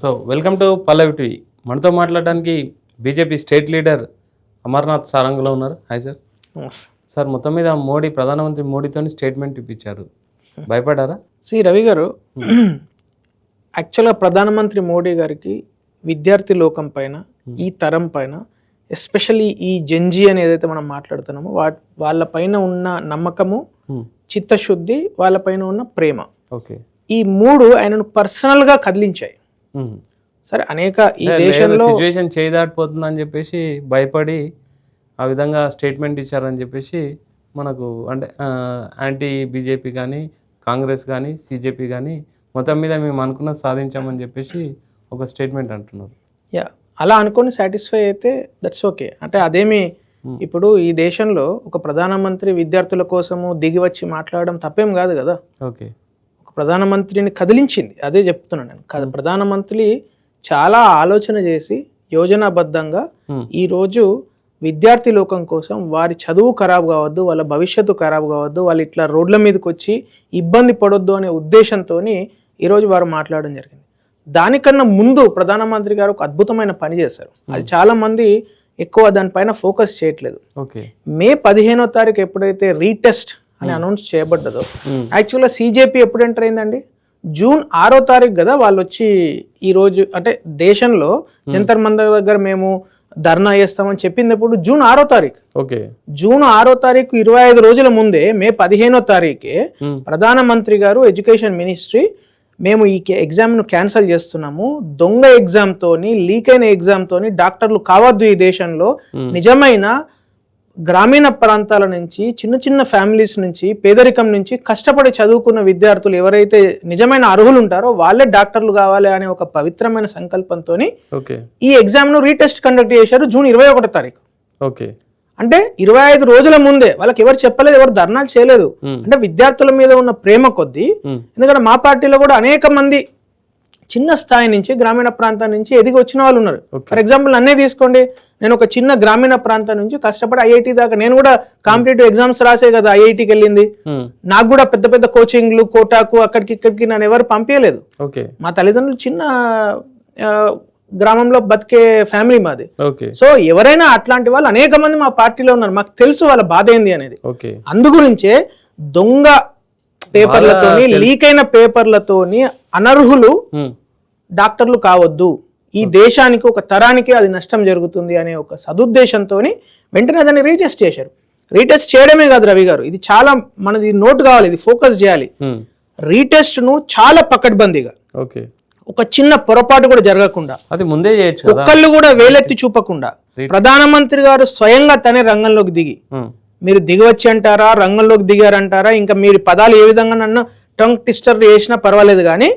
So welcome to Pallavi TV. మనతో మాట్లాడడానికి BJP state leader Amarnath సారంగ్లో ఉన్నారు. Hi sir. సార్, మొత్తం మీద ప్రధానమంత్రి మోడీతో స్టేట్మెంట్ ఇప్పించారు, భయపడారా? రవి గారు, యాక్చువల్గా ప్రధానమంత్రి మోడీ గారికి విద్యార్థి లోకం పైన, ఈ తరం పైన, ఎస్పెషల్లీ ఈ జెన్జీ అని ఏదైతే మనం మాట్లాడుతున్నామో వాళ్ళపైన ఉన్న నమ్మకము, చిత్తశుద్ధి, వాళ్ళపైన ఉన్న ప్రేమ, ఓకే, ఈ మూడు ఆయనను పర్సనల్గా కదిలించాయి. సరే, అనేక ఈ దేశంలో సిచ్యువేషన్ చేయదాటిపోతుందని చెప్పేసి భయపడి ఆ విధంగా స్టేట్మెంట్ ఇచ్చారని చెప్పేసి మనకు అంటే యాంటీ బీజేపీ కానీ, కాంగ్రెస్ కానీ, సిజేపీ కానీ మొత్తం మీద మేము అనుకున్నది సాధించామని చెప్పేసి ఒక స్టేట్మెంట్ అంటున్నారు. అలా అనుకొని సాటిస్ఫై అయితే దట్స్ ఓకే. అంటే అదేమి ఇప్పుడు ఈ దేశంలో ఒక ప్రధానమంత్రి విద్యార్థుల కోసము దిగి వచ్చి మాట్లాడడం తప్పేం కాదు కదా. ఓకే, ఒక ప్రధానమంత్రిని కదిలించింది, అదే చెప్తున్నాను నేను. ప్రధానమంత్రి చాలా ఆలోచన చేసి యోజనాబద్ధంగా ఈరోజు విద్యార్థి లోకం కోసం వారి చదువు ఖరాబ్ కావద్దు, వాళ్ళ భవిష్యత్తు ఖరాబ్ కావద్దు, వాళ్ళు ఇట్లా రోడ్ల మీదకి వచ్చి ఇబ్బంది పడొద్దు అనే ఉద్దేశంతో ఈరోజు వారు మాట్లాడడం జరిగింది. దానికన్నా ముందు ప్రధానమంత్రి గారు ఒక అద్భుతమైన పని చేశారు. అది చాలా మంది ఎక్కువ దానిపైన ఫోకస్ చేయట్లేదు. మే 15వ తారీఖు ఎప్పుడైతే రీటెస్ట్ అని అనౌన్స్ చేయబడ్డదో, యాక్చువల్గా సిజేపీ ఎప్పుడు ఎంటర్ అయిందండి? జూన్ 6వ తారీఖు కదా వాళ్ళు వచ్చి ఈరోజు అంటే దేశంలో జంతర్ మంతర్ దగ్గర మేము ధర్నా చేస్తామని చెప్పింది ఎప్పుడు? జూన్ 6వ తారీఖు. ఓకే, జూన్ 6వ తారీఖు 25 రోజుల ముందే మే 15వ తారీఖే ప్రధానమంత్రి గారు ఎడ్యుకేషన్ మినిస్ట్రీ మేము ఈ ఎగ్జామ్ను క్యాన్సిల్ చేస్తున్నాము, దొంగ ఎగ్జామ్తోని, లీక్ అయిన ఎగ్జామ్తోని డాక్టర్లు కావద్దు ఈ దేశంలో, నిజమైన గ్రామీణ ప్రాంతాల నుంచి, చిన్న చిన్న ఫ్యామిలీస్ నుంచి, పేదరికం నుంచి కష్టపడి చదువుకున్న విద్యార్థులు ఎవరైతే నిజమైన అర్హులు ఉంటారో వాళ్ళే డాక్టర్లు కావాలి అనే ఒక పవిత్రమైన సంకల్పంతో ఈ ఎగ్జామ్ను రీటెస్ట్ కండక్ట్ చేశారు జూన్ 21వ తారీఖు. ఓకే, అంటే 25 రోజుల ముందే. వాళ్ళకి ఎవరు చెప్పలేదు, ఎవరు ధర్నాలు చేయలేదు. అంటే విద్యార్థుల మీద ఉన్న ప్రేమ కొద్దీ, ఎందుకంటే మా పార్టీలో కూడా అనేక మంది చిన్న స్థాయి నుంచి, గ్రామీణ ప్రాంతం నుంచి ఎదిగి వచ్చిన వాళ్ళు ఉన్నారు. ఫర్ ఎగ్జాంపుల్ నన్నే తీసుకోండి, నేను ఒక చిన్న గ్రామీణ ప్రాంతం నుంచి కష్టపడి ఐఐటి దాకా, నేను కూడా కాంపిటేటివ్ ఎగ్జామ్స్ రాసే కదా ఐఐటికి వెళ్ళింది. నాకు కూడా పెద్ద పెద్ద కోచింగ్లు, కోటాకు, అక్కడికి ఇక్కడికి నన్ను ఎవరు పంపించలేదు. మా తల్లిదండ్రులు చిన్న గ్రామంలో బతికే ఫ్యామిలీ మాది. సో ఎవరైనా అట్లాంటి వాళ్ళు అనేక మంది మా పార్టీలో ఉన్నారు, మాకు తెలుసు వాళ్ళ బాధ ఏంది అనేది. అందుగురించే దొంగ పేపర్లతోని, లీక్ అయిన పేపర్లతోని అనర్హులు డాక్టర్లు కావద్దు, ఈ దేశానికి ఒక తరానికి అది నష్టం జరుగుతుంది అనే ఒక సదుద్దేశంతో వెంటనే దాన్ని రీటెస్ట్ చేశారు. రీటెస్ట్ చేయడమే కాదు రవి గారు, ఇది చాలా మనది నోట్ కావాలి, ఇది ఫోకస్ చేయాలి. రీటెస్ట్ ను చాలా పకడ్బందీగా, ఒక చిన్న పొరపాటు కూడా జరగకుండా, అది ముందే చేయొచ్చు, ఒక్కళ్ళు కూడా వేలెత్తి చూపకుండా ప్రధానమంత్రి గారు స్వయంగా తనే రంగంలోకి దిగి, మీరు దిగవచ్చి అంటారా, రంగంలోకి దిగారంటారా, ఇంకా మీరు పదాలు ఏ విధంగా నన్ను టంగ్ ట్విస్టర్ చేసినా పర్వాలేదు, కానీ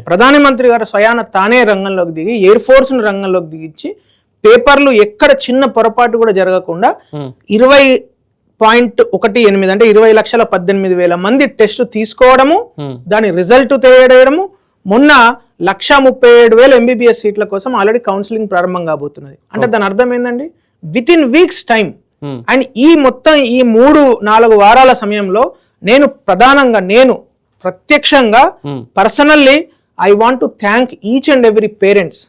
ప్రధానమంత్రి గారు స్వయాన తానే రంగంలోకి దిగి, ఎయిర్ ఫోర్స్ ను రంగంలోకి దిగించి పేపర్లు ఎక్కడ చిన్న పొరపాటు కూడా జరగకుండా 20.18 అంటే 20,18,000 మంది టెస్ట్ తీసుకోవడము, దాని రిజల్ట్ తెలియడము, మొన్న 1,37,000 MBBS సీట్ల కోసం ఆల్రెడీ కౌన్సిలింగ్ ప్రారంభం కాబోతున్నది. అంటే దాని అర్థం ఏంటండి, within weeks time. And ఈ మొత్తం ఈ 3-4 వారాల సమయంలో నేను ప్రత్యక్షంగా personally I want to thank each and every parents,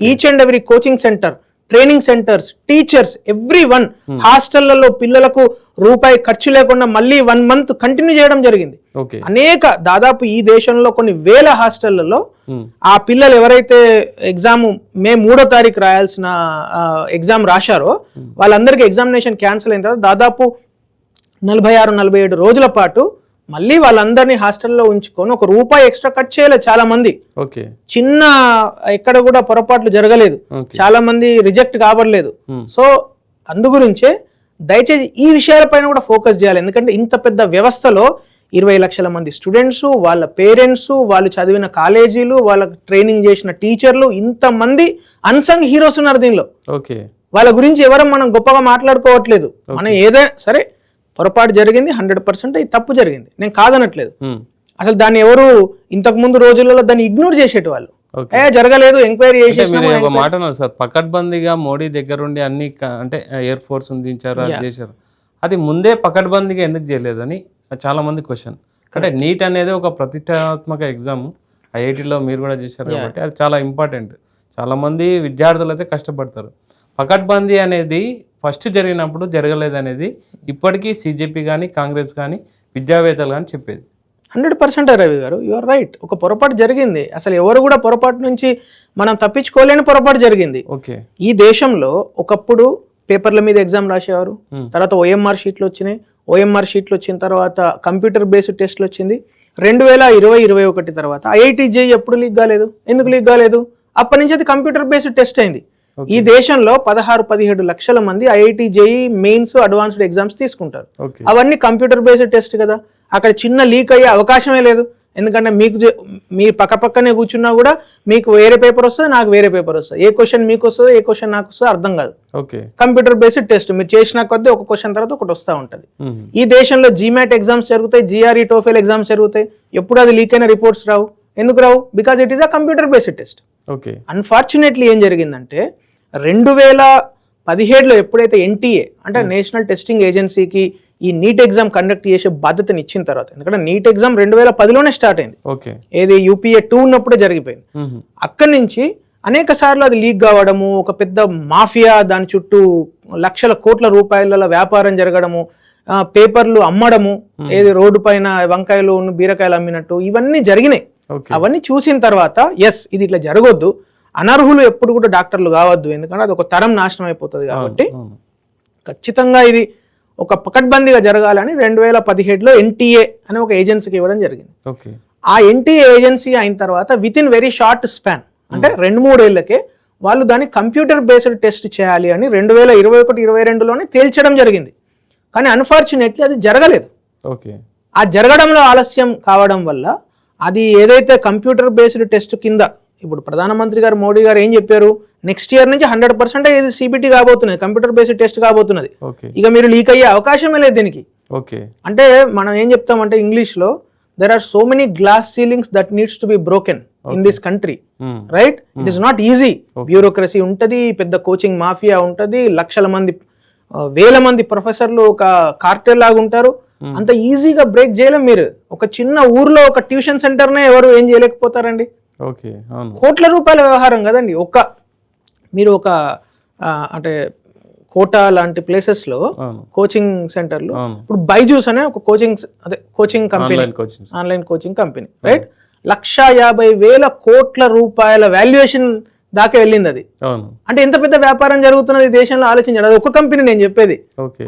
each and every coaching centre, training centres, teachers, everyone. హాస్టళ్లలో పిల్లలకు రూపాయి ఖర్చు లేకుండా మళ్ళీ 1 మంత్ కంటిన్యూ చేయడం జరిగింది. దాదాపు ఈ దేశంలో కొన్ని వేల హాస్టళ్లలో ఆ పిల్లలు ఎవరైతే ఎగ్జామ్ మే 3వ తారీఖు రాయాల్సిన ఎగ్జామ్ రాశారో వాళ్ళందరికీ ఎగ్జామినేషన్ క్యాన్సిల్ అయిన తర్వాత దాదాపు 46-47 రోజుల పాటు మళ్ళీ వాళ్ళందరినీ హాస్టల్లో ఉంచుకొని ₹1 ఎక్స్ట్రా కట్ చేయలేదు చాలా మంది. చిన్న ఎక్కడ కూడా పొరపాట్లు జరగలేదు, చాలా మంది రిజెక్ట్ కాబడలేదు. సో అందుగురించే దయచేసి ఈ విషయాలపైన కూడా ఫోకస్ చేయాలి. ఎందుకంటే ఇంత పెద్ద వ్యవస్థలో 20 లక్షల మంది స్టూడెంట్స్, వాళ్ళ పేరెంట్స్, వాళ్ళు చదివిన కాలేజీలు, వాళ్ళకి ట్రైనింగ్ చేసిన టీచర్లు, ఇంతమంది అన్సంగ్ హీరోస్ ఉన్నారు దీనిలో. వాళ్ళ గురించి ఎవరు మనం గొప్పగా మాట్లాడుకోవట్లేదు. మనం ఏదైనా సరే పొరపాటు జరిగింది, 100% అది తప్పు జరిగింది, నేను కాదనట్లేదు. అసలు దాన్ని ఎవరు ఇంతకు ముందు రోజులలో దాన్ని ఇగ్నోర్ చేసేటి వాళ్ళు, జరగలేదు, ఎంక్వైరీ చేసేసి మాట సార్. పకడ్బందీగా మోడీ దగ్గరుండి అన్ని అంటే ఎయిర్ ఫోర్స్ దించారు, అది చేశారు, అది ముందే పకడ్బందీగా ఎందుకు చేయలేదు అని చాలా మంది క్వశ్చన్. అంటే నీట్ అనేది ఒక ప్రతిష్టాత్మక ఎగ్జామ్, ఐఐటీలో మీరు కూడా చేశారు కాబట్టి అది చాలా ఇంపార్టెంట్. చాలామంది విద్యార్థులు అయితే కష్టపడతారు. పకడ్బందీ అనేది ఫస్ట్ జరిగినప్పుడు జరగలేదు అనేది ఇప్పటికీ CJP కానీ కాంగ్రెస్ కానీ విద్యావేత్తలు కానీ చెప్పేది. 100% రవి గారు, యువర్ రైట్. ఒక పొరపాటు జరిగింది. అసలు ఎవరు కూడా పొరపాటు నుంచి మనం తప్పించుకోలేని పొరపాటు జరిగింది. ఓకే. ఈ దేశంలో ఒకప్పుడు పేపర్ల మీద ఎగ్జామ్ రాసేవారు, తర్వాత OMR షీట్లు వచ్చినాయి. OMR షీట్లు వచ్చిన తర్వాత కంప్యూటర్ బేస్డ్ టెస్ట్లు వచ్చింది. 2020-21 తర్వాత IIT JEE ఎప్పుడు లీక్ కాలేదు? ఎందుకు లీక్ కాలేదు? అప్పటి నుంచి అది కంప్యూటర్ బేస్డ్ టెస్ట్ అయింది. ఈ దేశంలో 16-17 లక్షల మంది IIT JEE mains advanced exams తీసుకుంటారు. అవన్నీ కంప్యూటర్ బేస్డ్ టెస్ట్ కదా. అక్కడ చిన్న లీక్ అయ్యే అవకాశమే లేదు. ఎందుకంటే మీ పక్కనే కూర్చున్నా కూడా మీకు వేరే పేపర్ వస్తుంది, నాకు వేరే పేపర్ వస్తుంది. ఏ క్వశ్చన్ మీకు వస్తుందో ఏ క్వశ్చన్ నాకు వస్తుందో అర్థం కాదు. కంప్యూటర్ బేస్డ్ టెస్ట్ మీరు చేసిన కొద్దీ ఒక క్వశ్చన్ తర్వాత ఒకటి వస్తూ ఉంటుంది. ఈ దేశంలో GMAT ఎగ్జామ్స్ జరుగుతాయి, GRE TOEFL ఎగ్జామ్స్ జరుగుతాయి. ఎప్పుడు అది లీక్ అయిన రిపోర్ట్స్ రావు. ఎందుకు రావు? Because it is a computer based test. Unfortunately ఏం జరిగిందంటే 2017లో ఎప్పుడైతే NTA అంటే నేషనల్ టెస్టింగ్ ఏజెన్సీకి ఈ నీట్ ఎగ్జామ్ కండక్ట్ చేసే బాధ్యతను ఇచ్చిన తర్వాత, ఎందుకంటే నీట్ ఎగ్జామ్ 2010లోనే స్టార్ట్ అయింది, ఏది UPA 2 ఉన్నప్పుడే జరిగిపోయింది. అక్కడి నుంచి అనేక సార్లు అది లీక్ కావడము, ఒక పెద్ద మాఫియా దాని చుట్టూ లక్షల కోట్ల రూపాయల వ్యాపారం జరగడము, పేపర్లు అమ్మడము, ఏది రోడ్డు పైన వంకాయలు బీరకాయలు అమ్మినట్టు ఇవన్నీ జరిగినాయి. అవన్నీ చూసిన తర్వాత ఎస్ ఇది ఇట్లా జరగొద్దు, అనర్హులు ఎప్పుడు కూడా డాక్టర్లు కావద్దు, ఎందుకంటే అది ఒక తరం నాశనం అయిపోతుంది కాబట్టి ఖచ్చితంగా ఇది ఒక పకడ్బందీగా జరగాలని 2017లో NTA అనే ఒక ఏజెన్సీకి ఇవ్వడం జరిగింది. ఆ NTA ఏజెన్సీ అయిన తర్వాత with in very short span అంటే 2-3 ఏళ్లకే వాళ్ళు దాన్ని కంప్యూటర్ బేస్డ్ టెస్ట్ చేయాలి అని 2021-22లోనే తేల్చడం జరిగింది. కానీ అన్ఫార్చునేట్లీ అది జరగలేదు. ఆ జరగడంలో ఆలస్యం కావడం వల్ల అది ఏదైతే కంప్యూటర్ బేస్డ్ టెస్ట్ కింద ఇప్పుడు ప్రధానమంత్రి గారు మోడీ గారు ఏం చెప్పారు, నెక్స్ట్ ఇయర్ నుంచి 100% ఇది CBT కాబోతున్నది, కంప్యూటర్ బేస్డ్ టెస్ట్ కాబోతున్నది. ఇక మీరు లీక్ అయ్యే అవకాశమే లేదు దీనికి. అంటే మనం ఏం చెప్తామంటే ఇంగ్లీష్లో there are so many glass ceilings that needs to be broken in this country, right? It is not easy. Bureaucracy ఉంటది, పెద్ద కోచింగ్ మాఫియా ఉంటది, లక్షల మంది వేల మంది ప్రొఫెసర్లు ఒక కార్టెల్ లాగా ఉంటారు. అంత ఈజీగా బ్రేక్ చేయలేం. మీరు ఒక చిన్న ఊర్లో ఒక ట్యూషన్ సెంటర్నే ఎవరు ఏం చేయలేకపోతారండి. కోట్ల రూపాయల వ్యవహారం కదండి. మీరు ఒక అంటే కోటా లాంటి ప్లేసెస్ లో కోచింగ్ సెంటర్లు, ఇప్పుడు బైజూస్ అనే ఒక coaching company, online coaching company, right, 150,000 కోట్ల రూపాయల వాల్యుయేషన్ దాకా వెళ్ళింది అది. అంటే ఎంత పెద్ద వ్యాపారం జరుగుతున్నది దేశంలో ఆలోచించండి. అది ఒక కంపెనీ నేను చెప్పేది,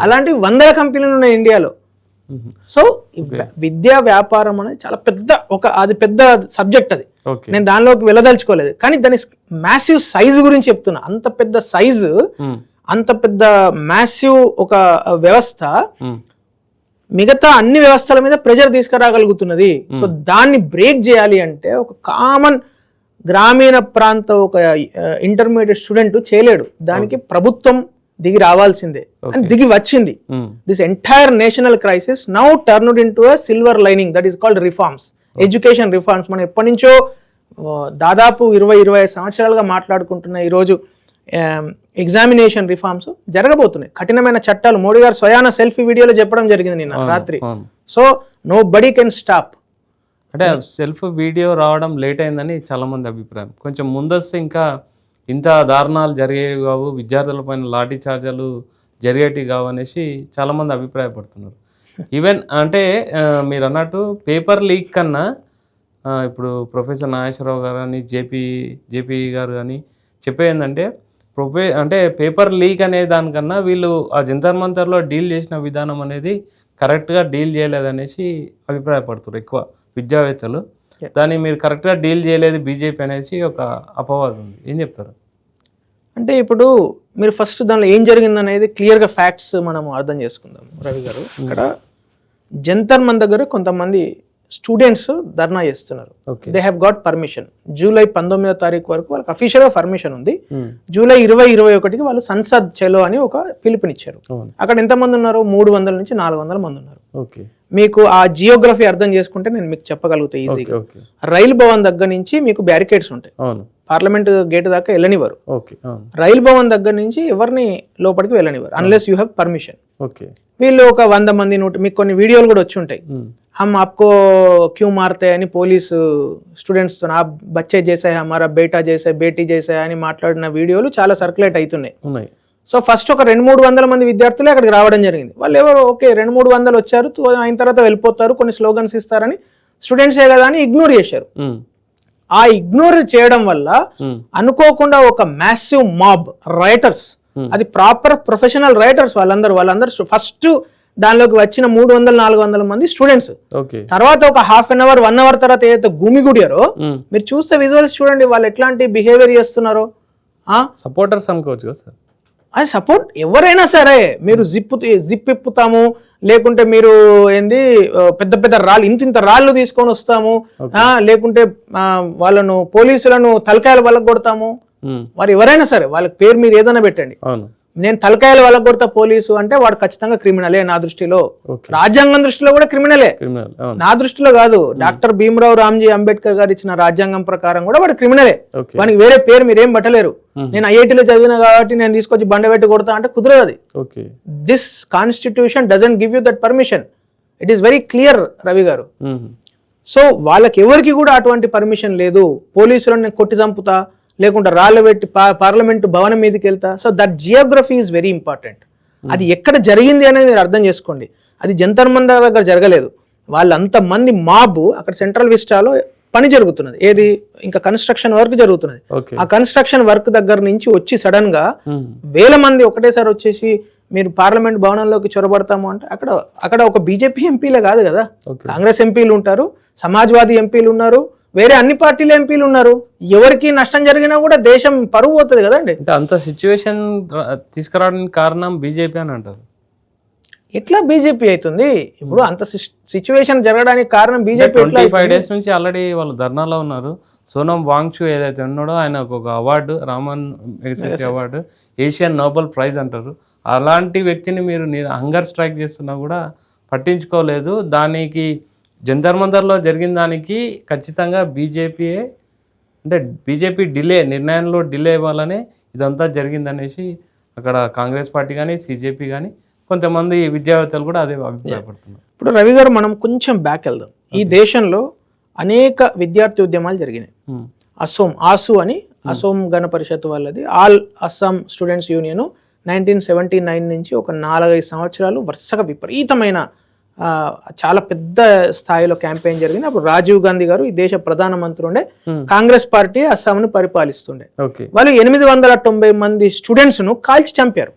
అలాంటి 100 కంపెనీలు ఉన్నాయి ఇండియాలో. సో విద్యా వ్యాపారం అనేది చాలా పెద్ద అది పెద్ద సబ్జెక్ట్. అది నేను దానిలోకి వెళ్ళదలుచుకోలేదు, కానీ దాని మ్యాసివ్ సైజు గురించి చెప్తున్నా. అంత పెద్ద సైజు, అంత పెద్ద మ్యాసివ్ ఒక వ్యవస్థ మిగతా అన్ని వ్యవస్థల మీద ప్రెషర్ తీసుకురాగలుగుతున్నది. సో దాన్ని బ్రేక్ చేయాలి అంటే ఒక కామన్ గ్రామీణ ప్రాంత ఒక ఇంటర్మీడియట్ స్టూడెంట్ చేయలేడు. దానికి ప్రభుత్వం దిగి రావాల్సిందే అని దిగి వచ్చింది. This entire national crisis now turned into a silver lining, that is called reforms, education reforms. మనం ఎప్పటి నుంచో దాదాపు 20-25 సంవత్సరాలుగా మాట్లాడుకుంటున్న ఈరోజు ఎగ్జామినేషన్ రిఫార్మ్స్ జరగబోతున్నాయి. కఠినమైన చట్టాలు మోడీ గారు స్వయాన సెల్ఫీ వీడియోలో చెప్పడం జరిగింది నిన్న రాత్రి. So nobody can stop. అంటే సెల్ఫ్ వీడియో రావడం లేట్ అయిందని చాలా మంది అభిప్రాయం. కొంచెం ముందొస్తే ఇంకా ఇంత దారుణాలు జరిగేవి కావు, విద్యార్థుల పైన లాఠీ చార్జీలు జరిగేటివి కావు అనేసి చాలామంది అభిప్రాయపడుతున్నారు. ఈవెన్ అంటే మీరు అన్నట్టు పేపర్ లీక్ కన్నా ఇప్పుడు ప్రొఫెసర్ నాగేశ్వరరావు గారు కానీ జేపీ గారు కానీ చెప్పేందంటే అంటే పేపర్ లీక్ అనే దానికన్నా వీళ్ళు ఆ జంతర్ మంతర్లో డీల్ చేసిన విధానం అనేది కరెక్ట్గా డీల్ చేయలేదనేసి అభిప్రాయపడుతున్నారు ఎక్కువ విద్యావేత్తలు. దాన్ని మీరు కరెక్ట్గా డీల్ చేయలేదు బీజేపీ అనేసి ఒక అపవాదం ఉంది. ఏం చెప్తారు? అంటే ఇప్పుడు మీరు ఫస్ట్ దానిలో ఏం జరిగిందనేది క్లియర్గా ఫ్యాక్ట్స్ మనం అర్థం చేసుకుందాం రవి గారు. ఇక్కడ జంతర్ మంతర్ దగ్గర కొంతమంది స్టూడెంట్స్ ధర్నా చేస్తున్నారు. They have got permission. July 19వ తారీఖు వరకు వాళ్ళకి అఫీషియల్గా పర్మిషన్ ఉంది. జూలై 20-21కి వాళ్ళు సంసద్ చలో అని ఒక పిలుపునిచ్చారు. అక్కడ ఎంతమంది ఉన్నారు? 300 నుంచి 400 మంది ఉన్నారు. మీకు ఆ జియోగ్రఫీ అర్థం చేసుకుంటే నేను మీకు చెప్పగలుగుతాను ఈజీగా. రైలు భవన్ దగ్గర నుంచి మీకు బ్యారికేడ్స్ ఉంటాయి, పార్లమెంట్ గేట్ దాకా వెళ్ళనివ్వరు. రైలు భవన్ దగ్గర నుంచి ఎవరిని లోపలికి వెళ్ళనివ్వరు అన్లెస్ యూ హ్యావ్ పర్మిషన్. వీళ్ళు ఒక 100 మంది మీకు కొన్ని వీడియోలు కూడా వచ్చి ఉంటాయి. हम आपको क्यों मारते అని పోలీసు స్టూడెంట్స్ తో ఆ బచ్చే జైసే హమారా బేటా జైసే బేటీ జైసే అని మాట్లాడిన వీడియోలు చాలా సర్క్యులేట్ అవుతున్నాయి. ఉన్నాయి. సో ఫస్ట్ ఒక 200-300 మంది విద్యార్థులు అక్కడికి రావడం జరిగింది. వాళ్ళు ఎవరు ఓకే 200-300 వచ్చారు, అయిన తర్వాత వెళ్ళిపోతారు, కొన్ని స్లోగన్స్ ఇస్తారని స్టూడెంట్సే కదా అని ఇగ్నోర్ చేశారు. ఆ ఇగ్నోర్ చేయడం వల్ల అనుకోకుండా ఒక మ్యాసివ్ మాబ్ రైటర్స్, అది ప్రాపర్ ప్రొఫెషనల్ రైటర్స్ వాళ్ళందరూ ఫస్ట్ దానిలోకి వచ్చిన 300-400 మంది స్టూడెంట్స్. తర్వాత ఒక హాఫ్ అన్ అవర్ 1 అవర్ తర్వాత ఏదైతే గుమిగుడియారో మీరు చూస్తే విజువల్స్ చూడండి వాళ్ళు ఎట్లాంటి బిహేవియర్ చేస్తున్నారో. సపోర్టర్స్ అనుకోవచ్చు కదా సార్. అది సపోర్ట్ ఎవరైనా సరే, మీరు జిప్ ఇప్పుతాము, లేకుంటే మీరు ఏంది పెద్ద పెద్ద రాళ్ళు ఇంత రాళ్ళు తీసుకొని వస్తాము, లేకుంటే వాళ్ళను పోలీసులను తలకాయలు వాళ్ళకు కొడతాము. వారు ఎవరైనా సరే వాళ్ళకి పేరు మీరు ఏదైనా పెట్టండి, నేను తలకాయలు వాళ్ళకు కొడతా పోలీసు అంటే వాడు ఖచ్చితంగా క్రిమినలే నా దృష్టిలో. రాజ్యాంగం దృష్టిలో కూడా క్రిమినలే, నా దృష్టిలో కాదు. డాక్టర్ భీమరావు రామ్జీ అంబేద్కర్ గారు ఇచ్చిన రాజ్యాంగం ప్రకారం కూడా వాడు క్రిమినలే. వానికి వేరే పేరు మీరేం పట్టలేరు. నేను ఐఐటీలో చదివిన కాబట్టి నేను తీసుకొచ్చి బండబెట్టి కొడతా అంటే కుదరదు. అది this constitution doesn't give you that permission. It is very clear Ravi గారు. సో వాళ్ళకి ఎవరికి కూడా అటువంటి పర్మిషన్ లేదు. పోలీసులను నేను కొట్టి చంపుతా, లేకుంటే రాళ్ళు పెట్టి పార్లమెంటు భవనం మీదకి వెళ్తా. So that Geography is very important. అది ఎక్కడ జరిగింది అనేది మీరు అర్థం చేసుకోండి. అది జంతర్ మంతర్ దగ్గర జరగలేదు. వాళ్ళంత మంది మాబ్ అక్కడ సెంట్రల్ విస్టాలో పని జరుగుతున్నది, ఏది ఇంకా కన్స్ట్రక్షన్ వర్క్ జరుగుతున్నది. ఆ కన్స్ట్రక్షన్ వర్క్ దగ్గర నుంచి వచ్చి సడన్ గా వేల మంది ఒకటేసారి వచ్చేసి మీరు పార్లమెంట్ భవనంలోకి చొరబడతాము అంటే అక్కడ ఒక బీజేపీ ఎంపీలే కాదు కదా, కాంగ్రెస్ ఎంపీలు ఉంటారు, సమాజ్వాదీ ఎంపీలు ఉన్నారు, వేరే అన్ని పార్టీల ఎంపీలు ఉన్నారు. ఎవరికి నష్టం జరిగినా కూడా దేశం పరువు పోతుంది కదండి. అంటే అంత సిచ్యువేషన్ తీసుకురావడానికి కారణం బీజేపీ అని అంటారు. ఎట్లా బీజేపీ అవుతుంది? ఇప్పుడు అంత సిచ్యువేషన్ జరగడానికి కారణం బీజేపీ. 25 days నుంచి ఆల్రెడీ వాళ్ళు ధర్నాలో ఉన్నారు. సోనం వాంగ్చూ ఏదైతే ఉన్నాడో ఆయనకు ఒక award, Raman Magsaysay award, Asian Nobel prize అంటారు. అలాంటి వ్యక్తిని మీరు హంగర్ స్ట్రైక్ చేస్తున్నా కూడా పట్టించుకోలేదు. దానికి జంతర్ మంతర్లో జరిగిన దానికి ఖచ్చితంగా బీజేపీయే, అంటే బీజేపీ నిర్ణయంలో డిలే ఇవ్వాలనే ఇదంతా జరిగిందనేసి అక్కడ కాంగ్రెస్ పార్టీ కానీ సిజేపీ కానీ కొంతమంది విద్యావేత్తలు కూడా అదే అభిప్రాయపడుతున్నారు. ఇప్పుడు రవి గారు మనం కొంచెం బ్యాక్ వెళ్దాం. ఈ దేశంలో అనేక విద్యార్థి ఉద్యమాలు జరిగినాయి. ఆసు అని అసోం గణ పరిషత్ వాళ్ళది, ఆల్ అస్సాం స్టూడెంట్స్ యూనియన్ 1979 నుంచి ఒక 4-5 సంవత్సరాలు వరుసగా విపరీతమైన చాలా పెద్ద స్థాయిలో క్యాంపెయిన్ జరిగింది. అప్పుడు రాజీవ్ గాంధీ గారు ఈ దేశ ప్రధానమంత్రి ఉండే, కాంగ్రెస్ పార్టీ అస్సాంను పరిపాలిస్తుండే. వాళ్ళు 890 మంది స్టూడెంట్స్ ను కాల్చి చంపారు.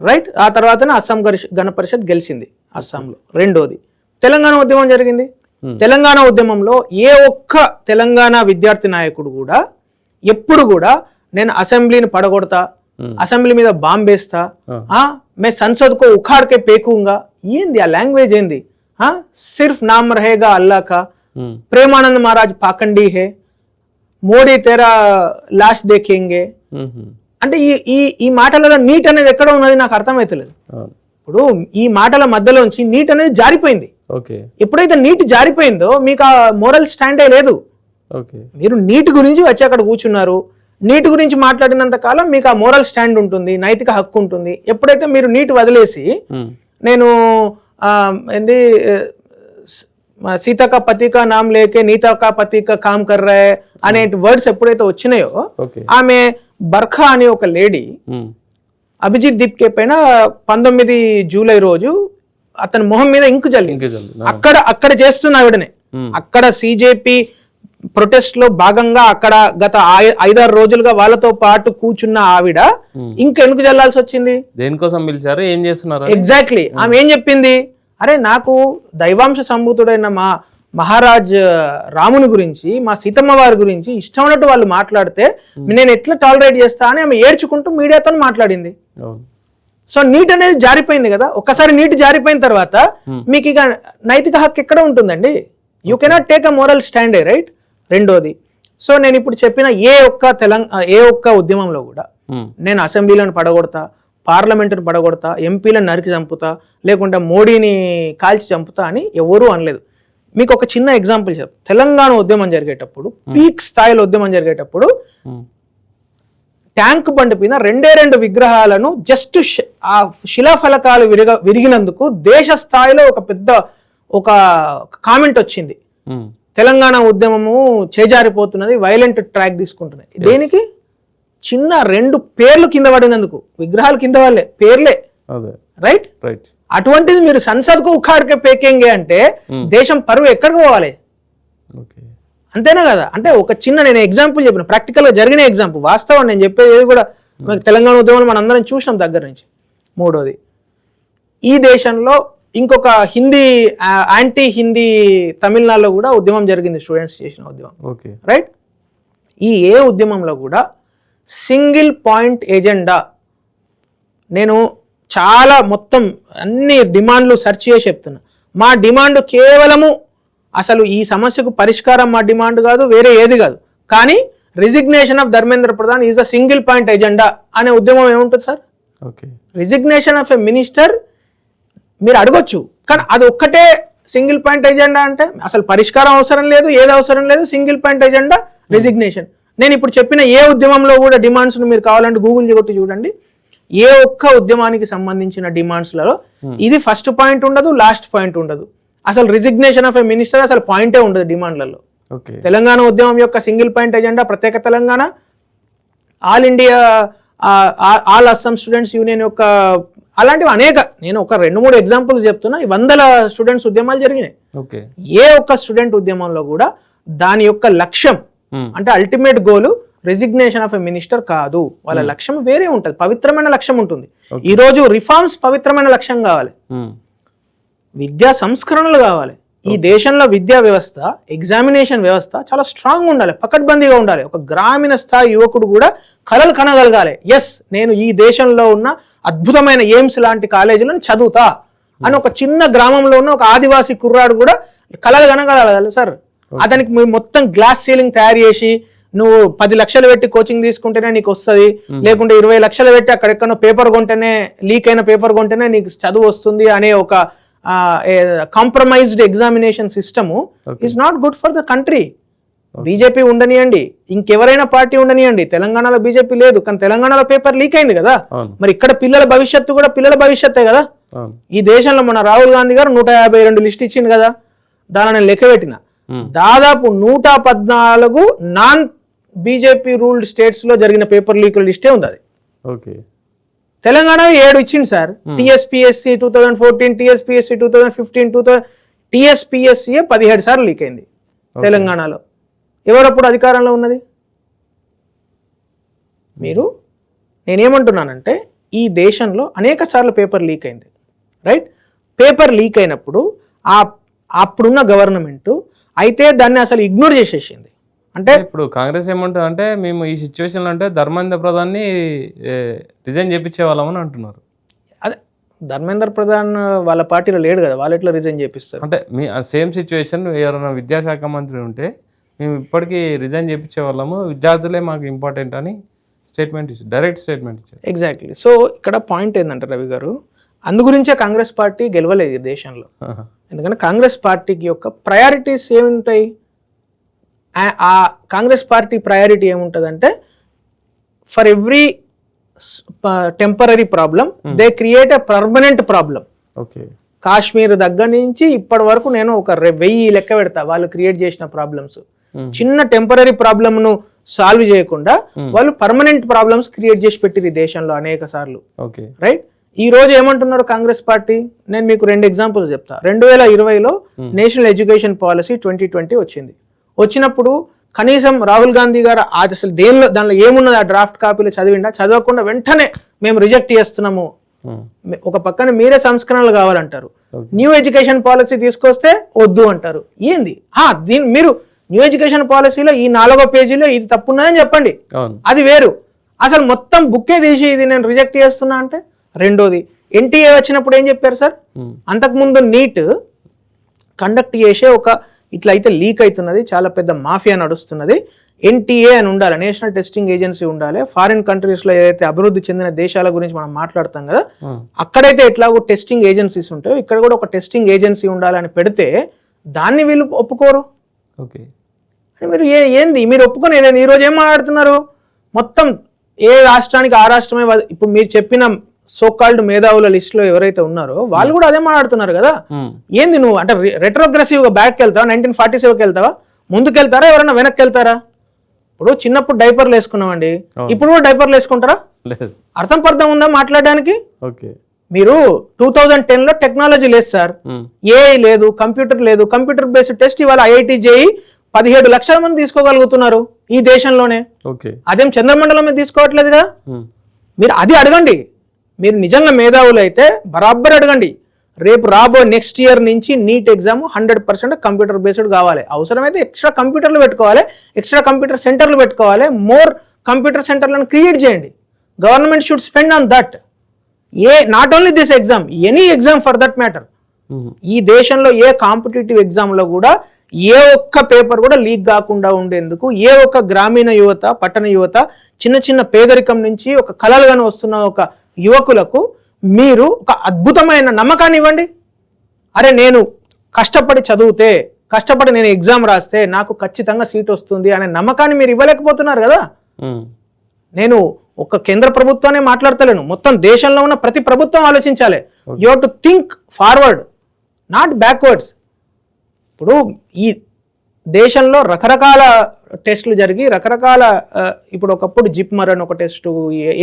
రైట్. ఆ తర్వాతనే అస్సాం గణ పరిషత్ గెలిచింది అస్సాంలో. రెండోది తెలంగాణ ఉద్యమం జరిగింది. తెలంగాణ ఉద్యమంలో ఏ ఒక్క తెలంగాణ విద్యార్థి నాయకుడు కూడా ఎప్పుడు కూడా నేను అసెంబ్లీని పడగొడతా, అసెంబ్లీ మీద బాంబేస్తా, మే సంసద్ కో ఉఖాడ్ కే పేకూంగా, ఏంది ఆ లాంగ్వేజ్ ఏంది? సిర్ఫ్ నామ్ రహేగా అల్లా కా, ప్రేమానంద్ మహారాజ్ పాకండి హే, మోడీ తేరా లాష్ దేఖేంగే. అంటే ఈ మాటలలో నీట్ అనేది ఎక్కడ ఉన్నది నాకు అర్థమైతలేదు. ఇప్పుడు ఈ మాటల మధ్యలోంచి నీట్ అనేది జారిపోయింది. ఎప్పుడైతే నీట్ జారిపోయిందో మీకు ఆ మోరల్ స్టాండే లేదు. మీరు నీట్ గురించి వచ్చి అక్కడ కూర్చున్నారు, నీట్ గురించి మాట్లాడినంత కాలం మీకు ఆ మోరల్ స్టాండ్ ఉంటుంది, నైతిక హక్కు ఉంటుంది. ఎప్పుడైతే మీరు నీట్ వదిలేసి నేను ఏంది సీతా కా పతి కా నామ్ లేకే నీతా కా పతి కా కామ్ కర్ రా హై అనే వర్డ్స్ ఎప్పుడైతే వచ్చినాయో, ఆమె బర్ఖా అని ఒక లేడీ అభిజిత్ దీప్కే పైన 19 జూలై రోజు అతని మొహం మీద ఇంకు జల్లింది. అక్కడ చేస్తున్న ఆవిడనే, అక్కడ సిజేపీ ప్రొటెస్ట్ లో భాగంగా అక్కడ గత 5-6 రోజులుగా వాళ్ళతో పాటు కూర్చున్న ఆవిడ ఇంకెందుకు జల్లాల్సి వచ్చింది? దేనికోసం పిలిచారు, ఏం చేస్తున్నారు? ఎగ్జాక్ట్లీ. ఆమె ఏం చెప్పింది? అరే నాకు దైవాంశ సంభూతుడైన మా మహారాజ్ రాముని గురించి, మా సీతమ్మ వారి గురించి ఇష్టం ఉన్నట్టు వాళ్ళు మాట్లాడితే నేను ఎట్లా టాలరేట్ చేస్తా అని ఆమె ఏడ్చుకుంటూ మీడియాతో మాట్లాడింది. సో నీట్ అనేది జారిపోయింది కదా. ఒక్కసారి నీట్ జారిపోయిన తర్వాత మీకు ఇక నైతిక హక్కు ఎక్కడ ఉంటుందండి? You cannot take a moral స్టాండే, రైట్? రెండోది, సో నేను ఇప్పుడు చెప్పిన ఏ ఒక్క ఉద్యమంలో కూడా నేను అసెంబ్లీలను పడగొడతా, పార్లమెంటును పడగొడతా, ఎంపీలను నరికి చంపుతా, లేకుంటే మోడీని కాల్చి చంపుతా అని ఎవరూ అనలేదు. మీకు ఒక చిన్న ఎగ్జాంపుల్ చెప్తా. తెలంగాణ ఉద్యమం జరిగేటప్పుడు, పీక్ స్థాయిలో ఉద్యమం జరిగేటప్పుడు ట్యాంక్ బండ్ పైన 2 విగ్రహాలను జస్ట్ ఆ శిలాఫలకాలు విరిగినందుకు దేశ స్థాయిలో ఒక పెద్ద ఒక కామెంట్ వచ్చింది, తెలంగాణ ఉద్యమము చేజారిపోతున్నది, వైలెంట్ ట్రాక్ తీసుకుంటున్నది. దేనికి? చిన్న 2 పేర్లు కింద పడినందుకు, విగ్రహాలు కింద వాళ్ళే పేర్లే, రైట్? అటువంటిది మీరు సంసద్కు ఉఖాడ్కే పేకేంగే అంటే దేశం పరువు ఎక్కడికి పోవాలి? అంతేనా కదా? అంటే ఒక చిన్న నేను ఎగ్జాంపుల్ చెప్పిన, ప్రాక్టికల్గా జరిగిన ఎగ్జాంపుల్, వాస్తవం నేను చెప్పేది కూడా తెలంగాణ ఉద్యమం మనందరం చూసినాం దగ్గర నుంచి. మూడోది, ఈ దేశంలో ఇంకొక హిందీ యాంటీ హిందీ తమిళనాడులో కూడా ఉద్యమం జరిగింది, స్టూడెంట్స్ చేసిన ఉద్యమం, రైట్? ఏ ఉద్యమంలో కూడా సింగిల్ పాయింట్ ఎజెండా, నేను చాలా మొత్తం అన్ని డిమాండ్లు సెర్చ్ చేసి చెప్తున్నా, మా డిమాండ్ కేవలము అసలు ఈ సమస్యకు పరిష్కారం మా డిమాండ్ కాదు, వేరే ఏది కాదు, కానీ resignation of Dharmendra Pradhan is the single point agenda అనే ఉద్యమం ఏముంటుంది sir? Resignation of a minister మీరు అడగొచ్చు, కానీ అది ఒక్కటే సింగిల్ పాయింట్ ఎజెండా అంటే అసలు పరిష్కారం అవసరం లేదు, ఏది అవసరం లేదు, సింగిల్ పాయింట్ ఎజెండా రిజిగ్నేషన్. నేను ఇప్పుడు చెప్పిన ఏ ఉద్యమంలో కూడా డిమాండ్స్ను మీరు కావాలంటే గూగుల్ కొట్టి చూడండి, ఏ ఒక్క ఉద్యమానికి సంబంధించిన డిమాండ్స్లలో ఇది ఫస్ట్ పాయింట్ ఉండదు, లాస్ట్ పాయింట్ ఉండదు, అసలు రిజిగ్నేషన్ ఆఫ్ ఎ మినిస్టర్ అసలు పాయింటే ఉండదు డిమాండ్లలో. తెలంగాణ ఉద్యమం యొక్క సింగిల్ పాయింట్ ఎజెండా ప్రత్యేక Telangana, all India all Assam students union యొక్క అలాంటివి అనేక, నేను ఒక 2-3 ఎగ్జాంపుల్స్ చెప్తున్నా, 100 స్టూడెంట్స్ ఉద్యమాలు జరిగినాయి. ఏ ఒక్క స్టూడెంట్ ఉద్యమంలో కూడా దాని యొక్క లక్ష్యం అంటే ultimate goal resignation of a minister కాదు, వాళ్ళ లక్ష్యం వేరే ఉంటుంది, పవిత్రమైన లక్ష్యం ఉంటుంది. ఈ రోజు రిఫార్మ్స్ పవిత్రమైన లక్ష్యం కావాలి, విద్యా సంస్కరణలు కావాలి. ఈ దేశంలో విద్యా వ్యవస్థ, ఎగ్జామినేషన్ వ్యవస్థ చాలా స్ట్రాంగ్ ఉండాలి, పకడ్బందీగా ఉండాలి. ఒక గ్రామీణ స్థాయి యువకుడు కూడా కలలు కనగలగాలి, ఎస్ నేను ఈ దేశంలో ఉన్న అద్భుతమైన ఎయిమ్స్ లాంటి కాలేజీలను చదువుతా అని ఒక చిన్న గ్రామంలో ఉన్న ఒక ఆదివాసీ కుర్రాడు కూడా కలలు కనగలగాలి సార్. అతనికి మొత్తం గ్లాస్ సీలింగ్ తయారు చేసి నువ్వు 10 లక్షలు పెట్టి కోచింగ్ తీసుకుంటేనే నీకు వస్తుంది, లేకుంటే 20 లక్షలు పెట్టి అక్కడెక్కడో పేపర్ కొంటేనే, లీక్ అయిన పేపర్ కొంటేనే నీకు చదువు వస్తుంది అనే ఒక compromised examination system is not good for the country. BJP ఉండనియండి, ఇంకెవరైనా పార్టీ ఉండనియండి, తెలంగాణలో బీజేపీ లేదు, కానీ తెలంగాణలో పేపర్ లీక్ అయింది కదా, మరి ఇక్కడ పిల్లల భవిష్యత్తు కూడా పిల్లల భవిష్యత్తే కదా. ఈ దేశంలో మన రాహుల్ గాంధీ గారు 152 లిస్ట్ ఇచ్చింది కదా, దాని నేను లెక్క పెట్టిన, దాదాపు 114 నాన్ బీజేపీ రూల్డ్ స్టేట్స్ లో జరిగిన పేపర్ లీక్ లిస్టే ఉంది. అది తెలంగాణ 7 ఇచ్చింది సార్, టీఎస్పీఎస్సీ 2014, టీఎస్పీఎస్సీ 2015, టీఎస్పీఎస్సీ 17 సార్లు లీక్ అయింది తెలంగాణలో. ఎవరప్పుడు అధికారంలో ఉన్నది? మీరు. నేనేమంటున్నానంటే ఈ దేశంలో అనేక సార్లు పేపర్ లీక్ అయింది, రైట్? పేపర్ లీక్ అయినప్పుడు అప్పుడున్న గవర్నమెంట్ అయితే దాన్ని అసలు ఇగ్నోర్ చేసేసింది. అంటే ఇప్పుడు కాంగ్రెస్ ఏమంటుంది అంటే మేము ఈ సిచ్యువేషన్లో అంటే ధర్మేంద్ర ప్రధాన్ని రిజైన్ చేయించే వాళ్ళమని అంటున్నారు. అదే ధర్మేంద్ర ప్రధాన్ వాళ్ళ పార్టీలో లేడు కదా, వాళ్ళు ఎట్లా రిజైన్ చేపిస్తారు? అంటే మీ సేమ్ సిచ్యువేషన్ ఎవరైనా విద్యాశాఖ మంత్రి ఉంటే మేము ఇప్పటికీ రిజైన్ చేయించే వాళ్ళము, విద్యార్థులే మాకు ఇంపార్టెంట్ అని స్టేట్మెంట్ ఇచ్చారు, డైరెక్ట్ స్టేట్మెంట్ ఇచ్చారు. ఎగ్జాక్ట్లీ. సో ఇక్కడ పాయింట్ ఏంటంటే రవి గారు, అందుగురించే కాంగ్రెస్ పార్టీ గెలవలేదు దేశంలో. ఎందుకంటే కాంగ్రెస్ పార్టీకి యొక్క ప్రయారిటీస్ ఏముంటాయి? ఆ కాంగ్రెస్ పార్టీ ప్రయారిటీ ఏముంటుందంటే for every temporary problem they create a permanent problem. Kashmir దగ్గర నుంచి ఇప్పటి వరకు నేను ఒక 1000 లెక్క పెడతా వాళ్ళు క్రియేట్ చేసిన ప్రాబ్లమ్స్. చిన్న టెంపరీ ప్రాబ్లమ్ను సాల్వ్ చేయకుండా వాళ్ళు పర్మనెంట్ ప్రాబ్లమ్స్ క్రియేట్ చేసి పెట్టింది దేశంలో అనేక సార్లు, రైట్? ఈ రోజు ఏమంటున్నారు కాంగ్రెస్ పార్టీ? నేను మీకు 2 ఎగ్జాంపుల్స్ చెప్తా. 2020లో నేషనల్ ఎడ్యుకేషన్ పాలసీ 2020 వచ్చింది. వచ్చినప్పుడు కనీసం రాహుల్ గాంధీ గారు అసలు దానిలో ఏమున్నది ఆ డ్రాఫ్ట్ కాపీలో చదివిండా? చదవకుండా వెంటనే మేము రిజెక్ట్ చేస్తున్నాము. ఒక పక్కన మీరే సంస్కరణలు కావాలంటారు, న్యూ ఎడ్యుకేషన్ పాలసీ తీసుకొస్తే వద్దు అంటారు. ఏంది మీరు న్యూ ఎడ్యుకేషన్ పాలసీలో ఈ 4వ పేజీలో ఇది తప్పున్నదని చెప్పండి, అది వేరు. అసలు మొత్తం బుక్కే తీసి ఇది నేను రిజెక్ట్ చేస్తున్నా అంటే. రెండోది, ఎన్టీఏ వచ్చినప్పుడు ఏం చెప్పారు సార్? అంతకుముందు నీట్ కండక్ట్ చేసే ఒక ఇట్లా అయితే లీక్ అవుతున్నది, చాలా పెద్ద మాఫియా నడుస్తున్నది, ఎన్టీఏ అని ఉండాలి, నేషనల్ టెస్టింగ్ ఏజెన్సీ ఉండాలి. ఫారిన్ కంట్రీస్లో ఏదైతే అభివృద్ధి చెందిన దేశాల గురించి మనం మాట్లాడతాం కదా, అక్కడైతే ఎట్లాగో టెస్టింగ్ ఏజెన్సీస్ ఉంటాయో ఇక్కడ కూడా ఒక టెస్టింగ్ ఏజెన్సీ ఉండాలని పెడితే దాన్ని వీళ్ళు ఒప్పుకోరు. మీరు ఏంది మీరు ఒప్పుకొని ఈరోజు ఏం మాట్లాడుతున్నారు? మొత్తం ఏ రాష్ట్రానికి ఆ రాష్ట్రమే. ఇప్పుడు మీరు చెప్పిన సోకాల్డ్ మేధావుల లిస్ట్ లో ఎవరైతే ఉన్నారో వాళ్ళు కూడా అదే మాట్లాడుతున్నారు కదా. ఏంది నువ్వు అంటే రెట్రోగ్రెసివ్ గా బ్యాక్ వెళ్తావా, 1947కి వెళ్తావా, ముందుకు వెళ్తారా, ఎవరైనా వెనక్కి వెళ్తారా? ఇప్పుడు చిన్నప్పుడు డైపర్లు వేసుకున్నామండి, ఇప్పుడు కూడా డైపర్లు వేసుకుంటారా? అర్థం పర్థం ఉందా మాట్లాడడానికి? మీరు 2010లో టెక్నాలజీ లేదు సార్, ఏఐ లేదు, కంప్యూటర్ లేదు, కంప్యూటర్ బేస్డ్ టెస్ట్ ఇవాళ ఐఐటి జేఈ 17 లక్షల మంది తీసుకోగలుగుతున్నారు ఈ దేశంలోనే. అదేం చంద్రమండలం మీద తీసుకోవట్లేదుగా. మీరు అది అడగండి. మీరు నిజంగా మేధావులు అయితే బరాబర్ అడగండి. రేపు నెక్స్ట్ ఇయర్ నుంచి నీట్ ఎగ్జామ్ 100% కంప్యూటర్ బేస్డ్ కావాలి. అవసరమైతే ఎక్స్ట్రా కంప్యూటర్లు పెట్టుకోవాలి, ఎక్స్ట్రా కంప్యూటర్ సెంటర్లు పెట్టుకోవాలి, మోర్ కంప్యూటర్ సెంటర్లను క్రియేట్ చేయండి. Government should spend on that. Not only this exam, any exam for that matter. ఈ దేశంలో ఏ కాంపిటేటివ్ ఎగ్జామ్లో కూడా ఏ ఒక్క పేపర్ కూడా లీక్ కాకుండా ఉండేందుకు ఏ ఒక్క గ్రామీణ యువత, పట్టణ యువత, చిన్న చిన్న పేదరికం నుంచి ఒక కలలుగానే వస్తున్న ఒక యువకులకు మీరు ఒక అద్భుతమైన నమ్మకాన్ని ఇవ్వండి. అరే నేను కష్టపడి చదివితే, కష్టపడి నేను ఎగ్జామ్ రాస్తే నాకు ఖచ్చితంగా సీట్ వస్తుంది అనే నమ్మకాన్ని మీరు ఇవ్వలేకపోతున్నారు కదా. నేను ఒక కేంద్ర ప్రభుత్వాన్ని మాట్లాడతలేను, మొత్తం దేశంలో ఉన్న ప్రతి ప్రభుత్వం ఆలోచించాలి. You have to think forward, not backwards. ఇప్పుడు ఈ దేశంలో రకరకాల టెస్టులు జరిగి రకరకాల ఇప్పుడు ఒకప్పుడు జిప్మర్ అని ఒక టెస్టు,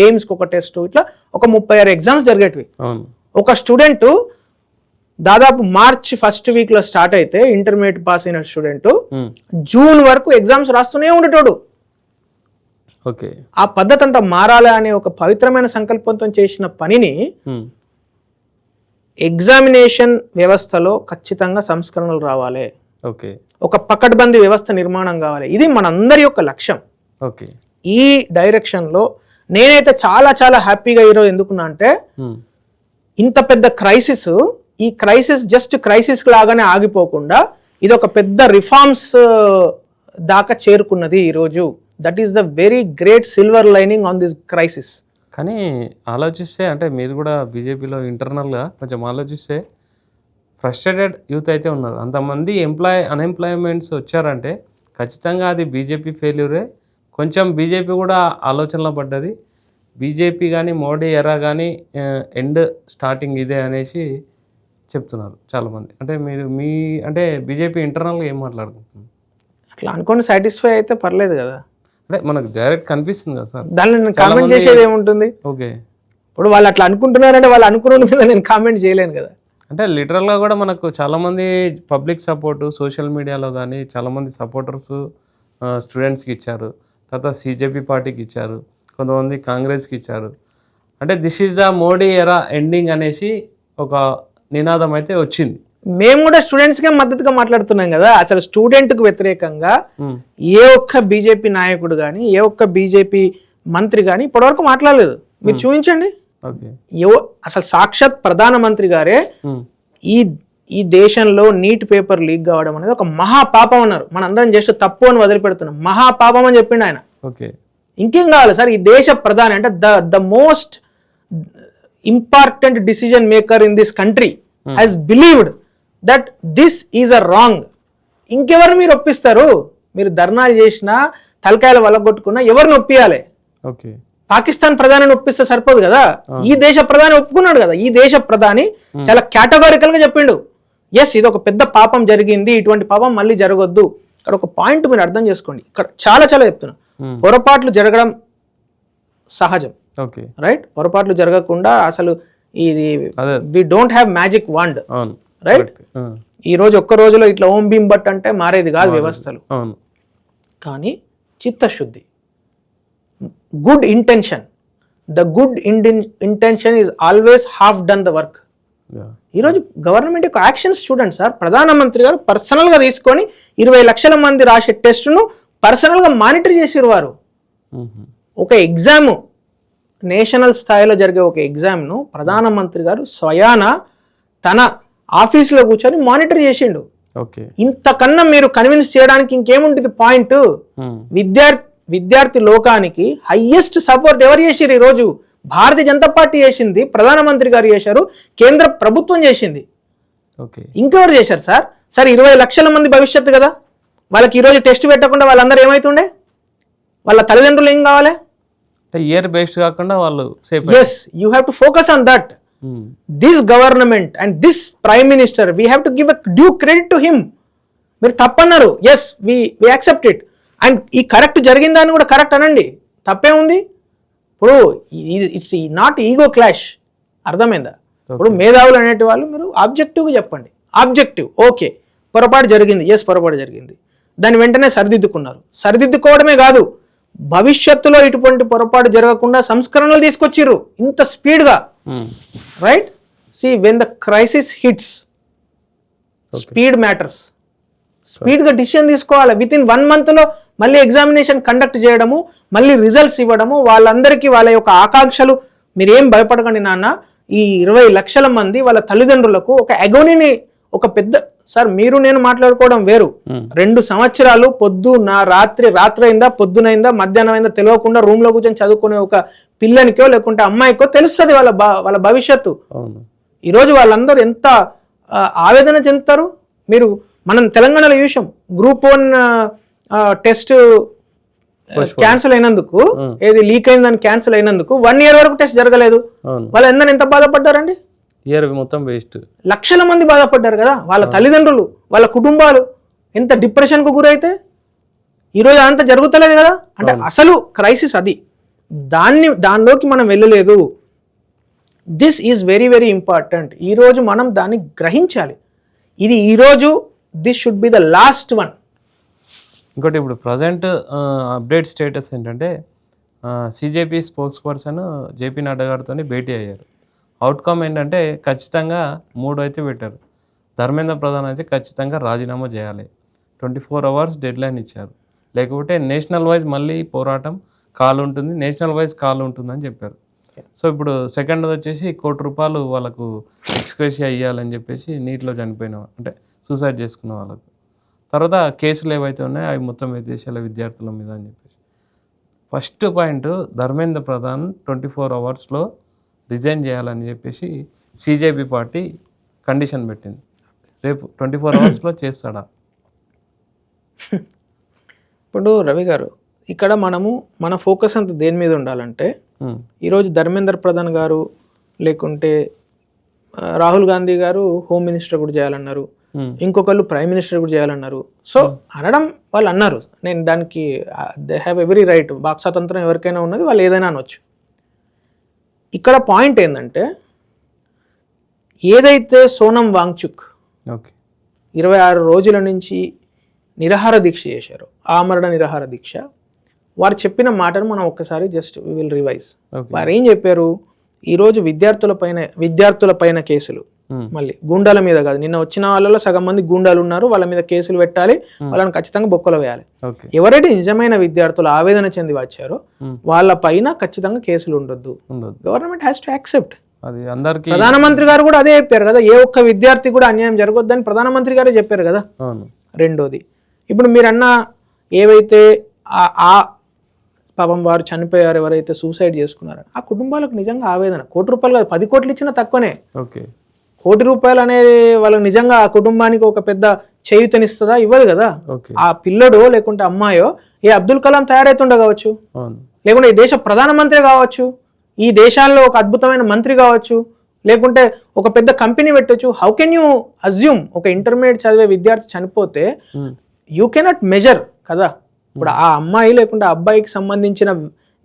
ఎయిమ్స్కి ఒక టెస్టు, ఇట్లా ఒక 36 ఎగ్జామ్స్ జరిగేటివి. ఒక స్టూడెంట్ దాదాపు మార్చ్ ఫస్ట్ వీక్లో స్టార్ట్ అయితే ఇంటర్మీడియట్ పాస్ అయిన స్టూడెంట్ జూన్ వరకు ఎగ్జామ్స్ రాస్తూనే ఉండేటోడు. ఆ పద్ధతి అంతా మారాలి అనే ఒక పవిత్రమైన సంకల్పంతో చేసిన పనిని ఎగ్జామినేషన్ వ్యవస్థలో ఖచ్చితంగా సంస్కరణలు రావాలి. ఒక పకడ్బందీ వ్యవస్థ నిర్మాణం కావాలి. ఇది మనందరి యొక్క లక్ష్యం. ఈ డైరెక్షన్లో నేనైతే చాలా చాలా హ్యాపీగా ఈరోజు ఎందుకున్నా అంటే, ఇంత పెద్ద క్రైసిస్, ఈ క్రైసిస్ జస్ట్ క్రైసిస్ లాగానే ఆగిపోకుండా ఇది ఒక పెద్ద రిఫార్మ్స్ దాకా చేరుకున్నది ఈరోజు. That is the very great silver lining on this crisis. కానీ ఆలోచిస్తే అంటే మీరు కూడా బీజేపీలో ఇంటర్నల్గా కొంచెం ఆలోచిస్తే ఫ్రస్ట్రేటెడ్ యూత్ అయితే ఉన్నారు. అంతమంది అన్ఎంప్లాయ్మెంట్స్ వచ్చారంటే ఖచ్చితంగా అది బీజేపీ ఫెయిల్యూరే. కొంచెం బీజేపీ కూడా ఆలోచనలో పడ్డది. బీజేపీ కానీ మోడీ ఎరా కానీ ఎండ్ స్టార్టింగ్ ఇదే అనేసి చెప్తున్నారు చాలామంది. అంటే మీరు అంటే బీజేపీ ఇంటర్నల్గా ఏం మాట్లాడుకుంటున్నారు? అట్లా అనుకోని సాటిస్ఫై అయితే పర్లేదు కదా. అంటే మనకు డైరెక్ట్ కనిపిస్తుంది కదా సార్, దాన్ని నేను కామెంట్ చేసేది ఏముంటుంది? ఇప్పుడు వాళ్ళు అట్లా అనుకుంటున్నారంటే వాళ్ళు అనుకున్న మీద నేను కామెంట్ చేయలేను కదా. అంటే లిటరల్గా కూడా మనకు చాలామంది పబ్లిక్ సపోర్టు సోషల్ మీడియాలో కానీ చాలామంది సపోర్టర్స్ స్టూడెంట్స్కి ఇచ్చారు, తర్వాత సిజేపీ పార్టీకి ఇచ్చారు, కొంతమంది కాంగ్రెస్కి ఇచ్చారు. అంటే దిస్ ఈజ్ ద మోడీ ఎరా ఎండింగ్ అనేసి ఒక నినాదం అయితే వచ్చింది. మేము కూడా స్టూడెంట్స్కే మద్దతుగా మాట్లాడుతున్నాం కదా. అసలు స్టూడెంట్కు వ్యతిరేకంగా ఏ ఒక్క బీజేపీ నాయకుడు కానీ ఏ ఒక్క బీజేపీ మంత్రి కానీ ఇప్పటివరకు మాట్లాడలేదు. మీరు చూపించండి. అసలు సాక్షాత్ ప్రధానమంత్రి గారే ఈ దేశంలో నీట్ పేపర్ లీక్ కావడం అనేది ఒక మహాపాపం అన్నారు. మనందరం జస్ట్ తప్పు అని వదిలిపెడుతున్నాం, మహాపాపం అని చెప్పిండు ఆయన. ఇంకేం కావాలి సార్? ఈ దేశ ప్రధాని అంటే the most important decision maker in this country has believed that this is a wrong. ఇంకెవరు మీరు ఒప్పిస్తారు? మీరు ధర్నాలు చేసినా తలకాయలు వలగొట్టుకున్నా ఎవరిని ఒప్పియాలి? పాకిస్తాన్ ప్రధానిని ఒప్పిస్తే సరిపోదు కదా. ఈ దేశ ప్రధాని ఒప్పుకున్నాడు కదా. ఈ దేశ ప్రధాని చాలా కేటగారికల్ గా చెప్పిండు, ఎస్ ఇది ఒక పెద్ద పాపం జరిగింది, ఇటువంటి పాపం మళ్ళీ జరగొద్దు. ఇక్కడ ఒక పాయింట్ మీరు అర్థం చేసుకోండి. ఇక్కడ చాలా చాలా చెప్తున్నా, పొరపాట్లు జరగడం సహజం, రైట్? పొరపాట్లు జరగకుండా అసలు ఇది we don't have magic wand, right? ఈ రోజు ఒక్క రోజులో ఇట్లా ఓం భీం బట్ అంటే మారేది కాదు వ్యవస్థలు. కానీ చిత్తశుద్ధి, good intention, the good intention is always half done the work. ఈరోజు గవర్నమెంట్ యొక్క యాక్షన్స్ చూడండి సార్. ప్రధానమంత్రి గారు పర్సనల్గా తీసుకొని 20 లక్షల మంది రాసే టెస్టును పర్సనల్గా మానిటర్ చేసారు వారు. ఒక ఎగ్జామ్, నేషనల్ స్థాయిలో జరిగే ఒక ఎగ్జామ్ను ప్రధానమంత్రి గారు స్వయాన తన ఆఫీస్లో కూర్చొని మానిటర్ చేసిండు. ఇంతకన్నా మీరు కన్విన్స్ చేయడానికి ఇంకేముంటుంది పాయింట్? విద్యార్థి లోకానికి హైయెస్ట్ సపోర్ట్ ఎవరు చేసిరు? ఈరోజు భారతీయ జనతా పార్టీ చేసింది, ప్రధానమంత్రి గారు చేశారు, కేంద్ర ప్రభుత్వం చేసింది. ఇంకెవరు చేశారు సార్? 20 లక్షల మంది భవిష్యత్తు కదా. వాళ్ళకి ఈరోజు టెస్ట్ పెట్టకుండా వాళ్ళందరూ ఏమవుతుండే? వాళ్ళ తల్లిదండ్రులు ఏం కావాలి? అంటే ఇయర్ బేస్డ్ కాకుండా వాళ్ళు safe. yes you have to focus on that. this government and this prime minister we have to give a due credit to him. మీరు తప్పన్నారు, yes we accept it, and ఈ కరెక్ట్ జరిగిందని కూడా correct అనండి, తప్పే ఉంది. ఇప్పుడు ఇట్స్ నాట్ ఈగో క్లాష్, అర్థమైందా? ఇప్పుడు మేధావులు అనేటి వాళ్ళు మీరు ఆబ్జెక్టివ్గా చెప్పండి, ఆబ్జెక్టివ్ ఓకే పొరపాటు జరిగింది, ఎస్ పొరపాటు జరిగింది, దాని వెంటనే సరిదిద్దుకున్నారు. సరిదిద్దుకోవడమే కాదు, భవిష్యత్తులో ఇటువంటి పొరపాటు జరగకుండా సంస్కరణలు తీసుకొచ్చిర్రు ఇంత స్పీడ్గా, right? See when the crisis hits speed matters. స్పీడ్గా డిసిషన్ తీసుకోవాలి. విత్ ఇన్ 1 monthలో మళ్ళీ ఎగ్జామినేషన్ కండక్ట్ చేయడము, మళ్ళీ రిజల్ట్స్ ఇవ్వడము, వాళ్ళందరికీ వాళ్ళ యొక్క ఆకాంక్షలు. మీరేం భయపడకండి నాన్న, ఈ 20 లక్షల మంది వాళ్ళ తల్లిదండ్రులకు ఒక అగోనీని, ఒక పెద్ద సార్ మీరు నేను మాట్లాడుకోవడం వేరు. 2 సంవత్సరాలు పొద్దున్న రాత్రైందా పొద్దునైందా మధ్యాహ్నం అయిందా తెలియకుండా రూమ్ లో కూర్చొని చదువుకునే ఒక పిల్లనికో లేకుంటే అమ్మాయికో తెలుస్తుంది వాళ్ళ భవిష్యత్తు. ఈరోజు వాళ్ళందరూ ఎంత ఆవేదన చెందుతారు. మీరు మనం తెలంగాణలో చూసాం, గ్రూప్ 1 టెస్ట్ క్యాన్సిల్ అయినందుకు, ఏది లీక్ అయిందని క్యాన్సిల్ అయినందుకు 1 year వరకు టెస్ట్ జరగలేదు. వాళ్ళు ఎంత బాధపడ్డారండి, ఇయర్ మొత్తం వేస్ట్. లక్షల మంది బాధపడ్డారు కదా, వాళ్ళ తల్లిదండ్రులు, వాళ్ళ కుటుంబాలు ఎంత డిప్రెషన్కు గురైతే. ఈరోజు అంతా జరుగుతలేదు కదా, అంటే అసలు క్రైసిస్ అది, దానిలోకి మనం వెళ్ళలేదు. This is very very important. ఈరోజు మనం దాన్ని గ్రహించాలి. ఇది ఈరోజు this should be the last one. ఇంకోటి ఇప్పుడు ప్రజెంట్ అప్డేట్ స్టేటస్ ఏంటంటే, సిజేపీ స్పోక్స్ పర్సన్ జేపీ నడ్డా గారితో భేటీ అయ్యారు. అవుట్కమ్ ఏంటంటే ఖచ్చితంగా 3 అయితే పెట్టారు. ధర్మేంద్ర ప్రధాన్ అయితే ఖచ్చితంగా రాజీనామా చేయాలి, 24 hours డెడ్ లైన్ ఇచ్చారు, లేకపోతే నేషనల్ వైజ్ మళ్ళీ పోరాటం కాల్ ఉంటుంది, నేషనల్ వైజ్ కాల్ ఉంటుందని చెప్పారు. సో ఇప్పుడు సెకండ్ వచ్చేసి ₹1 కోటి వాళ్ళకు ఎక్స్‌గ్రేషియా ఇవ్వాలని చెప్పేసి నీటిలో చనిపోయిన అంటే సూసైడ్ చేసుకున్న వాళ్ళకు. తర్వాత కేసులు ఏవైతే ఉన్నాయో అవి మొత్తం విదేశాల విద్యార్థుల మీద అని చెప్పేసి. First point, Dharmendra Pradhan 24 hours resign చేయాలని చెప్పేసి సిజేపీ పార్టీ కండిషన్ పెట్టింది. రేపు 24 hours చేస్తాడా? ఇప్పుడు రవి గారు, ఇక్కడ మన ఫోకస్ అంతా దేని మీద ఉండాలంటే, ఈరోజు ధర్మేంద్ర ప్రధాన్ గారు లేకుంటే రాహుల్ గాంధీ గారు హోమ్ మినిస్టర్ కూడా చేయాలన్నారు, ఇంకొకళ్ళు ప్రైమ్ మినిస్టర్ కూడా చేయాలన్నారు. సో అనడం వాళ్ళు అన్నారు, నేను దానికి they have every right, walk స్వాతంత్రం ఎవరికైనా ఉన్నది, వాళ్ళు ఏదైనా అనొచ్చు. ఇక్కడ పాయింట్ ఏంటంటే, ఏదైతే సోనం వాంగ్చుక్ 26 రోజుల నుంచి నిరాహార దీక్ష చేశారో, ఆమరణ నిరాహార దీక్ష, వారు చెప్పిన మాటను మనం ఒక్కసారి జస్ట్ వి విల్ రివైజ్. వారు ఏం చెప్పారు, ఈరోజు విద్యార్థుల పైన కేసులు, మళ్ళీ గూండాల మీద కాదు, నిన్న వచ్చిన వాళ్ళలో సగం మంది గూండాలు ఉన్నారు, వాళ్ళ మీద కేసులు పెట్టాలి, వాళ్ళని ఖచ్చితంగా బొక్కలు వేయాలి. ఎవరైతే నిజమైన విద్యార్థులు ఆవేదన చెంది వచ్చారో వాళ్ళ పైన ఖచ్చితంగా కేసులు ఉండొద్దు. Government has to accept. ప్రధానమంత్రి గారు కూడా అదే చెప్పారు కదా, ఏ ఒక్క విద్యార్థి కూడా అన్యాయం జరగొద్దని ప్రధానమంత్రి గారే చెప్పారు కదా. రెండోది, ఇప్పుడు మీరన్నా ఏవైతే ఆ పాపం వారు చనిపోయారు, ఎవరైతే సూసైడ్ చేసుకున్నారో ఆ కుటుంబాలకు నిజంగా ఆవేదన. ₹1 కోటి కాదు, 10 కోట్లు ఇచ్చినా తక్కువనే. ₹1 కోటి అనేది వాళ్ళకి నిజంగా ఆ కుటుంబానికి ఒక పెద్ద చేయుతనిస్తుందా? ఇవ్వదు కదా. ఆ పిల్లడో లేకుంటే అమ్మాయో ఏ అబ్దుల్ కలాం తయారైతుండ కావచ్చు, లేకుంటే ఈ దేశ ప్రధానమంత్రి కావచ్చు, ఈ దేశాల్లో ఒక అద్భుతమైన మంత్రి కావచ్చు, లేకుంటే ఒక పెద్ద కంపెనీ పెట్టచ్చు. హౌ కెన్ యూ అజ్యూమ్ ఒక ఇంటర్మీడియట్ చదివే విద్యార్థి చనిపోతే యూ కెనాట్ మెజర్ కదా. ఇప్పుడు ఆ అమ్మాయి లేకుంటే అబ్బాయికి సంబంధించిన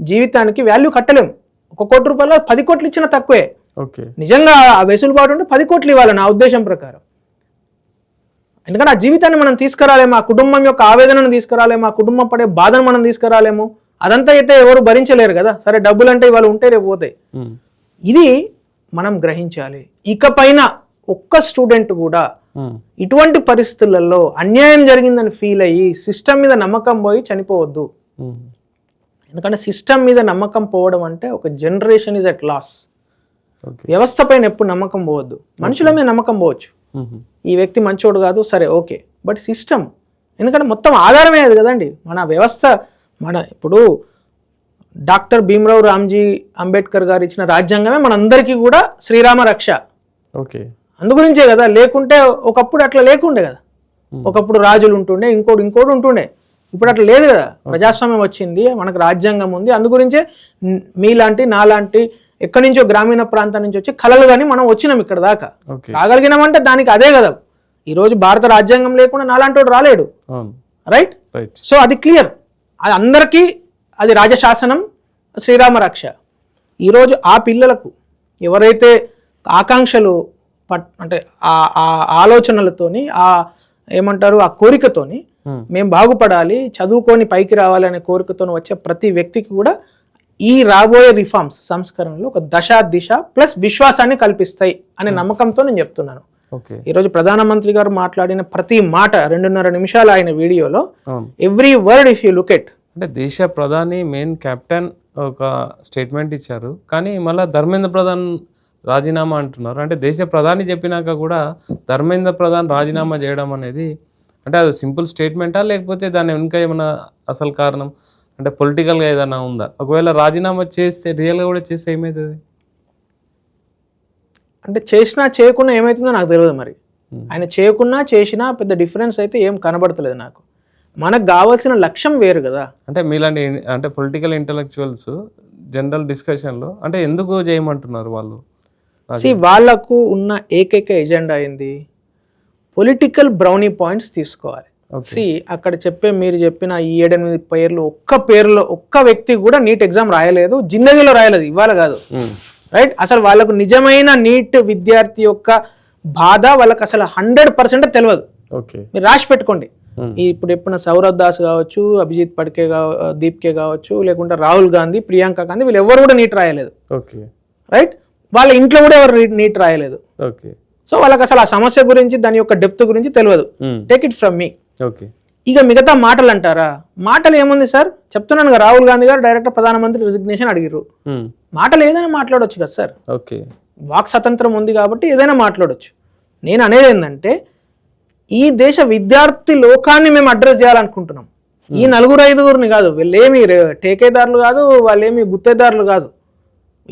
జీవితానికి వాల్యూ కట్టలేం. ₹1 కోటి 10 కోట్లు ఇచ్చినా తక్కువే. నిజంగా ఆ వెసులుబాటు ఉంటే 10 కోట్లు ఇవ్వాలి నా ఉద్దేశం ప్రకారం. ఎందుకంటే ఆ జీవితాన్ని మనం తీసుకురాలేము, ఆ కుటుంబం యొక్క ఆవేదనను తీసుకురాలేము, ఆ కుటుంబం పడే బాధను మనం తీసుకురాలేము. అదంతా అయితే ఎవరు భరించలేరు కదా. సరే డబ్బులు అంటే ఇవాళ ఉంటే రేపు పోతాయి. ఇది మనం గ్రహించాలి. ఇకపైన ఒక్క స్టూడెంట్ కూడా ఇటువంటి పరిస్థితులలో అన్యాయం జరిగిందని ఫీల్ అయ్యి సిస్టమ్ మీద నమ్మకం పోయి చనిపోవద్దు. ఎందుకంటే సిస్టమ్ మీద నమ్మకం పోవడం అంటే ఒక జనరేషన్ ఇస్ అట్ లాస్. వ్యవస్థ పైన ఎప్పుడు నమ్మకం పోవద్దు. మనుషుల మీద నమ్మకం పోవచ్చు, ఈ వ్యక్తి మంచోడు కాదు సరే ఓకే, బట్ సిస్టమ్, ఎందుకంటే మొత్తం ఆధారమే అది కదండి మన వ్యవస్థ. ఇప్పుడు డాక్టర్ భీమ్రావ్ రామ్జీ అంబేద్కర్ గారు ఇచ్చిన రాజ్యాంగమే మనందరికీ కూడా శ్రీరామ రక్ష. అందుగురించే కదా, లేకుంటే ఒకప్పుడు అట్లా లేకుండే కదా. ఒకప్పుడు రాజులు ఉంటుండే, ఇంకోటి ఉంటుండే. ఇప్పుడు అట్లా లేదు కదా, ప్రజాస్వామ్యం వచ్చింది, మనకు రాజ్యాంగం ఉంది. అందు గురించే మీలాంటి నాలాంటి ఎక్కడి నుంచో గ్రామీణ ప్రాంతం నుంచి వచ్చి కలలు కానీ మనం వచ్చినాం ఇక్కడ దాకా. రాగలిగినామంటే దానికి అదే కదా, ఈరోజు భారత రాజ్యాంగం లేకుండా నాలాంటి వాడు రాలేడు. రైట్. సో అది క్లియర్, అది అందరికీ అది రాజశాసనం, శ్రీరామ రక్ష. ఈరోజు ఆ పిల్లలకు ఎవరైతే ఆకాంక్షలు అంటే ఆ ఆలోచనలతోని ఏమంటారు ఆ కోరికతోని మేము బాగుపడాలి, చదువుకొని పైకి రావాలి అనే కోరికతో వచ్చే ప్రతి వ్యక్తికి కూడా ఈ రాబోయే రిఫార్మ్స్ సంస్కరణలు ఒక దిశ ప్లస్ విశ్వాసాన్ని కల్పిస్తాయి అనే నమ్మకంతో నేను చెప్తున్నాను. ఈరోజు ప్రధానమంత్రి గారు మాట్లాడిన ప్రతి మాట 2.5 నిమిషాలు ఆయన వీడియోలో every word if you look at, అంటే దేశ ప్రధాని మెయిన్ కెప్టెన్ ఒక స్టేట్మెంట్ ఇచ్చారు, కానీ మళ్ళీ ధర్మేంద్ర ప్రధాన్ రాజీనామా అంటున్నారు. అంటే దేశ ప్రధాని చెప్పినాక కూడా ధర్మేంద్ర ప్రధాన్ రాజీనామా చేయడం అనేది అంటే అది సింపుల్ స్టేట్మెంటా, లేకపోతే దాని వెనుక ఏమైనా అసలు కారణం అంటే పొలిటికల్గా ఏదైనా ఉందా? ఒకవేళ రాజీనామా చేస్తే రియల్గా కూడా చేస్తే ఏమవుతుంది? అంటే చేసినా చేయకుండా ఏమవుతుందో నాకు తెలియదు. మరి ఆయన చేయకున్నా చేసినా పెద్ద డిఫరెన్స్ అయితే ఏం కనబడతలేదు నాకు. మనకు కావాల్సిన లక్ష్యం వేరు కదా. అంటే మీలాంటి అంటే పొలిటికల్ ఇంటలెక్చువల్స్ జనరల్ డిస్కషన్లో అంటే ఎందుకు చేయమంటున్నారు వాళ్ళు? వాళ్ళకు ఉన్న ఏకైక ఎజెండా ఏంది? పొలిటికల్ బ్రౌనీ పాయింట్స్ తీసుకోవాలి. అక్కడ మీరు చెప్పిన ఈ 7-8 పేర్లు ఒక్క వ్యక్తి కూడా నీట్ ఎగ్జామ్ రాయలేదు, జిందగీలో రాయలేదు, ఇవాళ కాదు. రైట్. అసలు వాళ్ళకు నిజమైన నీట్ విద్యార్థి యొక్క బాధ వాళ్ళకి అసలు 100% తెలియదు. మీరు రాసి పెట్టుకోండి. ఇప్పుడు ఎప్పుడు సౌరవ్ దాస్ కావచ్చు, అభిజిత్ పడ్కే దీప్కే కావచ్చు, లేకుంటే రాహుల్ గాంధీ, ప్రియాంక గాంధీ, వీళ్ళు ఎవరు కూడా నీట్ రాయలేదు. రైట్. వాళ్ళ ఇంట్లో కూడా ఎవరు నీట్ రాయలేదు. సో వాళ్ళకి అసలు ఆ సమస్య గురించి దాని యొక్క డెప్త్ గురించి తెలియదు. టేక్ ఇట్ ఫ్రమ్ మీ. ఇక మిగతా మాటలు అంటారా? మాటలు ఏముంది సార్, చెప్తున్నాను కదా, రాహుల్ గాంధీ గారు డైరెక్ట్ ప్రధానమంత్రి రిజిగ్నేషన్ అడిగారు. మాటలు ఏదైనా మాట్లాడవచ్చు కదా సార్, వాక్ స్వతంత్రం ఉంది కాబట్టి ఏదైనా మాట్లాడవచ్చు. నేను అనేది ఏంటంటే ఈ దేశ విద్యార్థి లోకాన్ని మేము అడ్రస్ చేయాలనుకుంటున్నాం. ఈ 4-5 కాదు, వీళ్ళేమి టేకేదారులు కాదు, వాళ్ళేమి గుత్తేదారులు కాదు.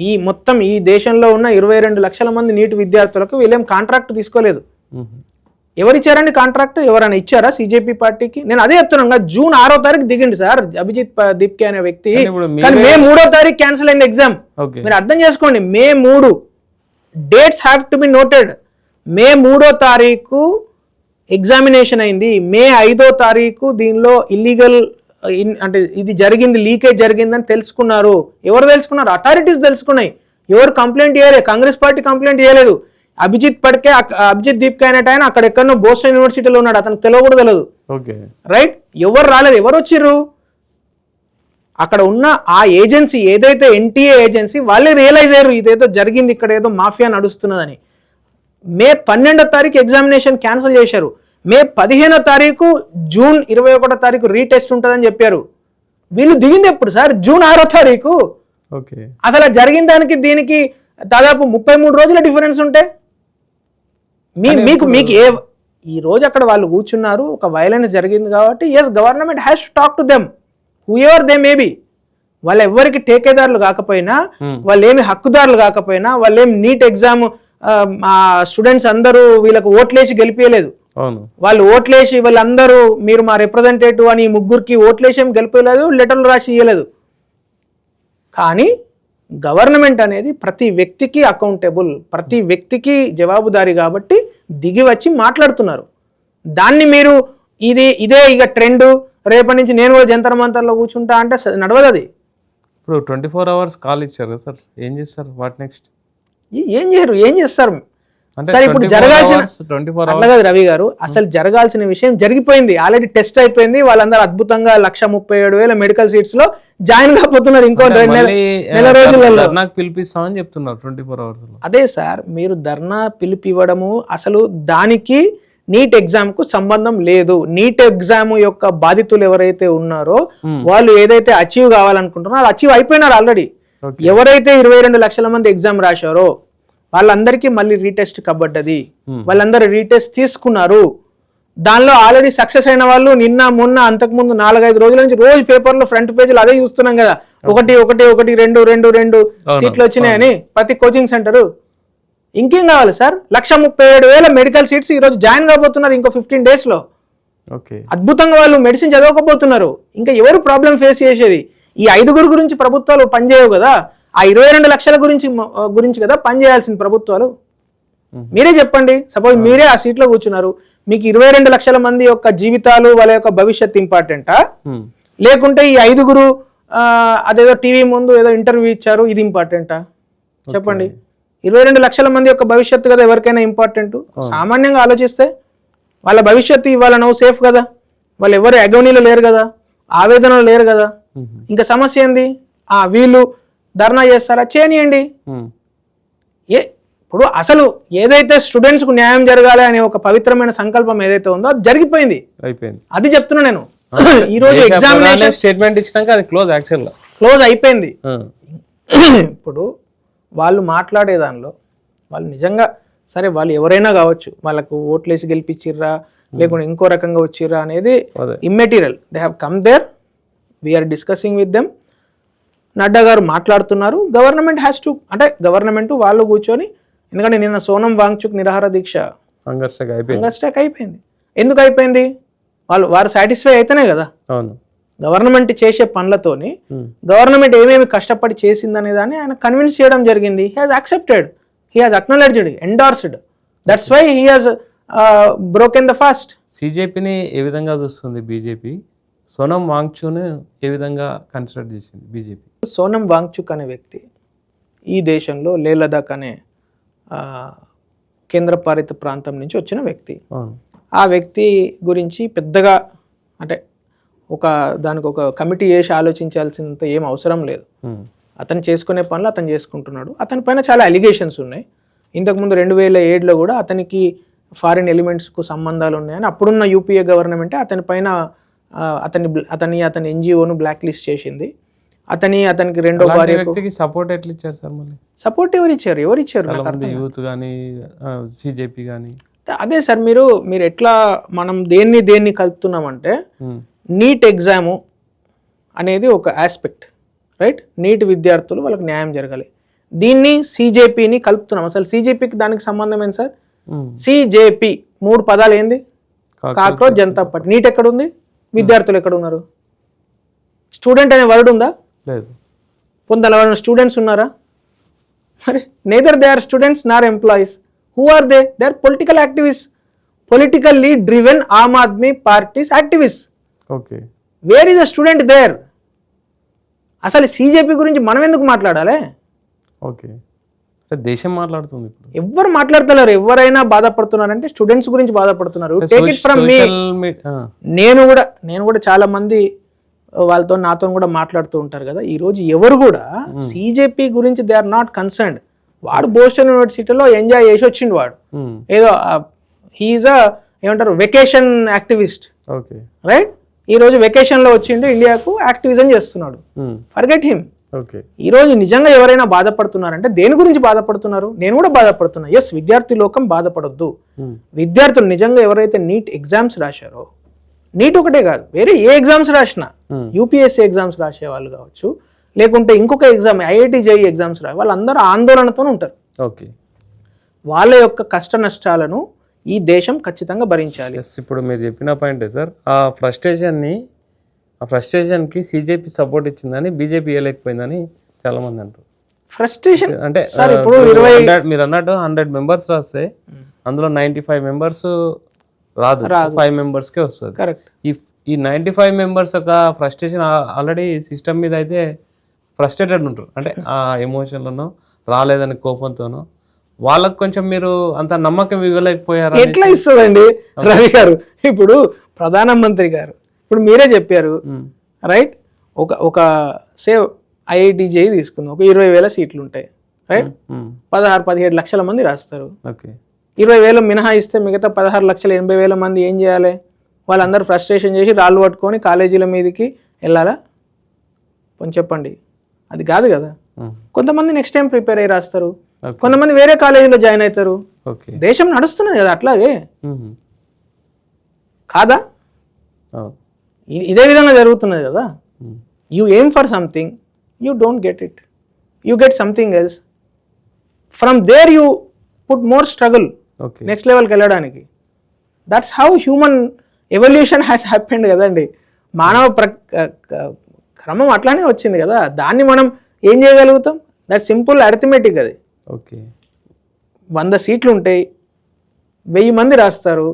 ఈ మొత్తం ఈ దేశంలో ఉన్న 22 లక్షల మంది నీటి విద్యార్థులకు వీళ్ళేం కాంట్రాక్ట్ తీసుకోలేదు. ఎవరిచ్చారండి కాంట్రాక్ట్? ఎవరైనా ఇచ్చారా సిజేపీ పార్టీకి? నేను అదే చెప్తున్నాను కదా, June 6వ తారీఖు దిగింది సార్ అభిజిత్ దీప్కే అనే వ్యక్తి, కానీ May 3వ తారీఖు క్యాన్సిల్ అయింది ఎగ్జామ్. మీరు అర్థం చేసుకోండి, May 3 dates have to be noted. May 3వ తారీఖు ఎగ్జామినేషన్ అయింది. May 5వ తారీఖు దీనిలో ఇల్లీగల్ అంటే ఇది జరిగింది, లీకేజ్ జరిగిందని తెలుసుకున్నారు. ఎవరు తెలుసుకున్నారు? అథారిటీస్ తెలుసుకున్నాయి. ఎవరు కంప్లైంట్ చేయలేదు, కాంగ్రెస్ పార్టీ కంప్లైంట్ చేయలేదు. అభిజిత్ దీప్కే అనేట ఆయన అక్కడ ఎక్కడో బోస్టన్ యూనివర్సిటీలో ఉన్నాడు, అతనికి తెలియదు. రైట్. ఎవరు రాలేదు, ఎవరు వచ్చిర్రు? అక్కడ ఉన్న ఆ ఏజెన్సీ ఏదైతే ఎన్టీఏ ఏజెన్సీ వాళ్ళే రియలైజ్ అయ్యారు ఇదేదో జరిగింది, ఇక్కడ ఏదో మాఫియా నడుస్తున్నదని. May 12వ తారీఖు ఎగ్జామినేషన్ క్యాన్సిల్ చేశారు. May 15వ తారీఖు, June 21వ తారీఖు రీటెస్ట్ ఉంటుందని చెప్పారు. వీళ్ళు దిగింది ఎప్పుడు సార్? June 6వ తారీఖు. అసలు జరిగిన దానికి దీనికి దాదాపు 33 రోజుల డిఫరెన్స్ ఉంటే మీకు ఈ రోజు అక్కడ వాళ్ళు కూర్చున్నారు, ఒక వైలెన్స్ జరిగింది కాబట్టి yes government has to talk to them whoever they may be. వాళ్ళు ఎవరికి టేకేదారులు కాకపోయినా, వాళ్ళు ఏమి హక్కుదారులు కాకపోయినా, వాళ్ళు ఏమి నీట్ ఎగ్జామ్ స్టూడెంట్స్ అందరూ వీళ్ళకు ఓట్లేసి గెలిపించలేదు. వాళ్ళు ఓట్లేసి వాళ్ళందరూ మీరు మా రిప్రజెంటేటివ్ అని 3కి ఓట్లేసి ఏం గెలిపలేదు, లెటర్లు రాసి ఇవ్వలేదు. కానీ గవర్నమెంట్ అనేది ప్రతి వ్యక్తికి అకౌంటబుల్, ప్రతి వ్యక్తికి జవాబుదారీ కాబట్టి దిగి వచ్చి మాట్లాడుతున్నారు. దాన్ని మీరు ఇదే ఇక ట్రెండ్, రేపటి నుంచి నేను కూడా జంతర్ మంతర్లో కూర్చుంటా అంటే నడవదు. అది ఇప్పుడు 24 hours కాల్ ఇచ్చారు కదా సార్, ఏం చేస్తారు? What next? ఏం చేస్తారు సార్? ఇప్పుడు జరగాల్సిన అట్లా కాదు రవి గారు, అసలు జరగాల్సిన విషయం జరిగిపోయింది, ఆల్రెడీ టెస్ట్ అయిపోయింది. వాళ్ళందరూ అద్భుతంగా 137,000 మెడికల్ సీట్స్ లో జాయిన్ కాబోతున్నారు ఇంకో 2 నెల రోజులలో. పిలిపిస్తామని చెప్తున్నారు 24 hours. అదే సార్, మీరు ధర్నా పిలిపివ్వడము అసలు దానికి నీట్ ఎగ్జామ్ కు సంబంధం లేదు. నీట్ ఎగ్జామ్ యొక్క బాధితులు ఎవరైతే ఉన్నారో వాళ్ళు ఏదైతే అచీవ్ కావాలనుకుంటున్నారో అది అచీవ్ అయిపోయినారు ఆల్రెడీ. ఎవరైతే 22 లక్షల మంది ఎగ్జామ్ రాశారో వాళ్ళందరికీ మళ్ళీ రీటెస్ట్ కబడ్డది, వాళ్ళందరూ రీటెస్ట్ తీసుకున్నారు. దానిలో ఆల్రెడీ సక్సెస్ అయిన వాళ్ళు నిన్న మొన్న అంతకుముందు 4-5 రోజుల నుంచి రోజు పేపర్లో ఫ్రంట్ పేజీలు అదే చూస్తున్నాం కదా, 1 సీట్లు వచ్చినాయని ప్రతి కోచింగ్ సెంటర్. ఇంకేం కావాలి సార్? 137,000 మెడికల్ సీట్స్ ఈరోజు జాయిన్ కాబోతున్నారు ఇంకో 15 days లో. ఓకే. అద్భుతంగా వాళ్ళు మెడిసిన్ చదవకపోతున్నారు. ఇంకా ఎవరు ప్రాబ్లం ఫేస్ చేసేది? ఈ 5 గురించి ప్రభుత్వాలు పనిచేయవు కదా, ఆ 22 లక్షల గురించి కదా పనిచేయాల్సింది ప్రభుత్వాలు. మీరే చెప్పండి. సపోజ్ మీరే ఆ సీట్లో కూర్చున్నారు, మీకు 22 లక్షల మంది యొక్క జీవితాలు, వాళ్ళ యొక్క భవిష్యత్ ఇంపార్టెంటా, లేకుంటే ఈ 5 అదేదో టీవీ ముందు ఏదో ఇంటర్వ్యూ ఇచ్చారు ఇది ఇంపార్టెంటా? చెప్పండి. 22 లక్షల మంది యొక్క భవిష్యత్తు కదా ఎవరికైనా ఇంపార్టెంట్. సామాన్యంగా ఆలోచిస్తే వాళ్ళ భవిష్యత్తు ఇవాళ నువ్వు సేఫ్ కదా, వాళ్ళు ఎవరు అగోనీలో లేరు కదా, ఆవేదనలో లేరు కదా, ఇంకా సమస్య ఏంది? వీళ్ళు ధర్నా చేస్తారా, చేయనియండి. ఇప్పుడు అసలు ఏదైతే స్టూడెంట్స్ కు న్యాయం జరగాలి అనే ఒక పవిత్రమైన సంకల్పం ఏదైతే ఉందో అది జరిగిపోయింది. అది చెప్తున్నా నేను. ఈ రోజు ఎగ్జామినేషన్ స్టేట్మెంట్ ఇచ్చినాక అది క్లోజ్ అయిపోయింది. ఇప్పుడు వాళ్ళు మాట్లాడే దానిలో వాళ్ళు నిజంగా సరే వాళ్ళు ఎవరైనా కావచ్చు, వాళ్ళకు ఓట్లేసి గెలిపించిర్రా లేకుంటే ఇంకో రకంగా వచ్చిర్రా అనేది immaterial. They have come there, we're discussing with them. Nadda గారు మాట్లాడుతున్నారు, గవర్నమెంట్ హ్యాస్ టు, అంటే గవర్నమెంట్ వాళ్ళు కూర్చొని, ఎందుకంటే నిన్న సోనం వాంగ్చుక్ నిరాహార దీక్ష హంగర్ స్ట్రైక్ అయిపోయింది. ఎందుకు అయిపోయింది? వారు సాటిస్ఫై అయితేనే కదా. గవర్నమెంట్ చేసే పనులతోని గవర్నమెంట్ ఏమేమి కష్టపడి చేసిందనే దాన్ని ఆయన కన్విన్స్ చేయడం జరిగింది. He has accepted, he has acknowledged, endorsed. That's why he has broken the fast. సిజేపీని ఏ విధంగా చూస్తుంది బీజేపీ? సోనం వాంగ్చుక్ను ఏ విధంగా కన్సిడర్ చేసింది బీజేపీ? సోనం వాంగ్చుక్ అనే వ్యక్తి ఈ దేశంలో లే లదాఖ్ అనే కేంద్రపాలిత ప్రాంతం నుంచి వచ్చిన వ్యక్తి. ఆ వ్యక్తి గురించి పెద్దగా అంటే దానికి ఒక కమిటీ చేసి ఆలోచించాల్సినంత ఏం అవసరం లేదు. అతను చేసుకునే పనులు అతను చేసుకుంటున్నాడు. అతని పైన చాలా అలిగేషన్స్ ఉన్నాయి. ఇంతకుముందు 2007లో కూడా అతనికి ఫారిన్ ఎలిమెంట్స్కు సంబంధాలు ఉన్నాయని అప్పుడున్న యూపీఏ గవర్నమెంటే అతని పైన అతని ఎన్జిఓను బ్లాక్ లిస్ట్ చేసింది. అతనికి రెండో భార్యకి సపోర్ట్ ఎట్లా ఇచ్చారు సార్? మళ్ళీ సపోర్ట్ ఎవరు ఇచ్చారు యూత్ కానీ సిజేపీ కానీ? అదే సార్, మీరు ఎట్లా మనం దేన్ని కలుపుతున్నామంటే నీట్ ఎగ్జాము అనేది ఒక ఆస్పెక్ట్, రైట్? నీట్ విద్యార్థులు వాళ్ళకి న్యాయం జరగాలి, దీన్ని సిజేపీని కలుపుతున్నాం. అసలు సిజేపీకి దానికి సంబంధం ఏంటి సార్? సిజేపీ 3 పదాలు ఏంది? Cockroach Janata party. నీట్ ఎక్కడ ఉంది? విద్యార్థులు ఎక్కడ ఉన్నారు? స్టూడెంట్ అనే వర్డ్ ఉందా? లేదు. పొందాల స్టూడెంట్స్ ఉన్నారా? మరి neither they are students nor employees. Who are they? They are political activist, politically driven Aam Aadmi party's activist. Okay, where is a student there? అసలు సిజేపీ గురించి మనం ఎందుకు మాట్లాడాలి? ఓకే, దేశం మాట్లాడుతుంది. ఎవరు మాట్లాడతలేరు. ఎవరైనా బాధపడుతున్నారంటే స్టూడెంట్స్ గురించి బాధపడుతున్నారు. టేక్ ఇట్ ఫ్రమ్ మీ. నేను కూడా చాలా మంది నాతో కూడా మాట్లాడుతూ ఉంటారు కదా. ఈ రోజు ఎవరు కూడా సిజేపీ గురించి దే ఆర్ నాట్ కన్సర్న్డ్. వాడు బోస్టన్ యూనివర్సిటీలో ఎంజాయ్ చేసి వచ్చిండు. వాడు ఏదో హీఈస్ ఏమంటారు వెకేషన్ యాక్టివిస్ట్, రైట్? ఈ రోజు వెకేషన్ లో వచ్చిండు ఇండియాకు, యాక్టివిజం చేస్తున్నాడు. Forget him. ఈ రోజు నిజంగా ఎవరైనా బాధపడుతున్నారంటే దేని గురించి బాధపడుతున్నారు? నేను కూడా బాధపడుతున్నా. ఎస్, విద్యార్థి లోకం బాధపడొద్దు. విద్యార్థులు నిజంగా ఎవరైతే నీట్ ఎగ్జామ్స్ రాశారో, నీట్ ఒకటే కాదు, వేరే ఏ ఎగ్జామ్స్ రాసినా, యూపీఎస్సీ ఎగ్జామ్స్ రాసే వాళ్ళు కావచ్చు, లేకుంటే ఇంకొక ఎగ్జామ్ ఐఐటి జేఈ ఎగ్జామ్స్ వాళ్ళందరూ ఆందోళనతో ఉంటారు. వాళ్ళ యొక్క కష్ట నష్టాలను ఈ దేశం ఖచ్చితంగా భరించాలి. ఇప్పుడు మీరు చెప్పిన పాయింటే సార్, ఆ ఫ్రస్ట్రేషన్కి సిజేపీ సపోర్ట్ ఇచ్చిందని బీజేపీ ఇవ్వలేకపోయిందని చాలా మంది అంటారు. ఫ్రస్ట్రేషన్ అంటే మీరు అన్నట్టు 100 మెంబర్స్ రాస్తే అందులో 95 మెంబర్స్ రాదు, 5 మెంబర్స్కే వస్తుంది. కరెక్ట్. ఈ 95 మెంబర్స్ యొక్క ఫ్రస్ట్రేషన్ ఆల్రెడీ సిస్టమ్ మీద అయితే ఫ్రస్ట్రేటెడ్ ఉంటారు. అంటే ఆ ఎమోషన్లోనో రాలేదని కోపంతోనో వాళ్ళకు కొంచెం మీరు అంత నమ్మకం ఇవ్వలేకపోయారు. ఎట్లా ఇస్తుందండి రవి గారు? ఇప్పుడు ప్రధానమంత్రి గారు ఇప్పుడు మీరే చెప్పారు, రైట్? ఒక సేవ్ ఐఐటి జేఈ తీసుకుందాం, ఒక 20,000 సీట్లు ఉంటాయి, రైట్? 16-17 లక్షల మంది రాస్తారు. 20,000 మినహాయిస్తే మిగతా 16,80,000 మంది ఏం చేయాలి? వాళ్ళందరూ ఫ్రస్ట్రేషన్ చేసి రాళ్ళు పట్టుకొని కాలేజీల మీదకి వెళ్ళాలా? కొంచెం చెప్పండి. అది కాదు కదా. కొంతమంది నెక్స్ట్ టైం ప్రిపేర్ అయ్యి రాస్తారు, కొంతమంది వేరే కాలేజీలో జాయిన్ అవుతారు. దేశం నడుస్తున్నది కదా అట్లాగే, కాదా? ఇదే విధంగా జరుగుతున్నది కదా. You aim for something, you don't get it, you get something else. From there you put more struggle next లెవెల్కి వెళ్ళడానికి. That's how human evolution has happened కదండి, మానవ క్రమం అట్లానే వచ్చింది కదా, దాన్ని మనం ఏం చేయగలుగుతాం? దట్ సింపుల్ అరిథమెటిక్ అది. ఓకే 100 సీట్లు ఉంటాయి, 1000 మంది రాస్తారు,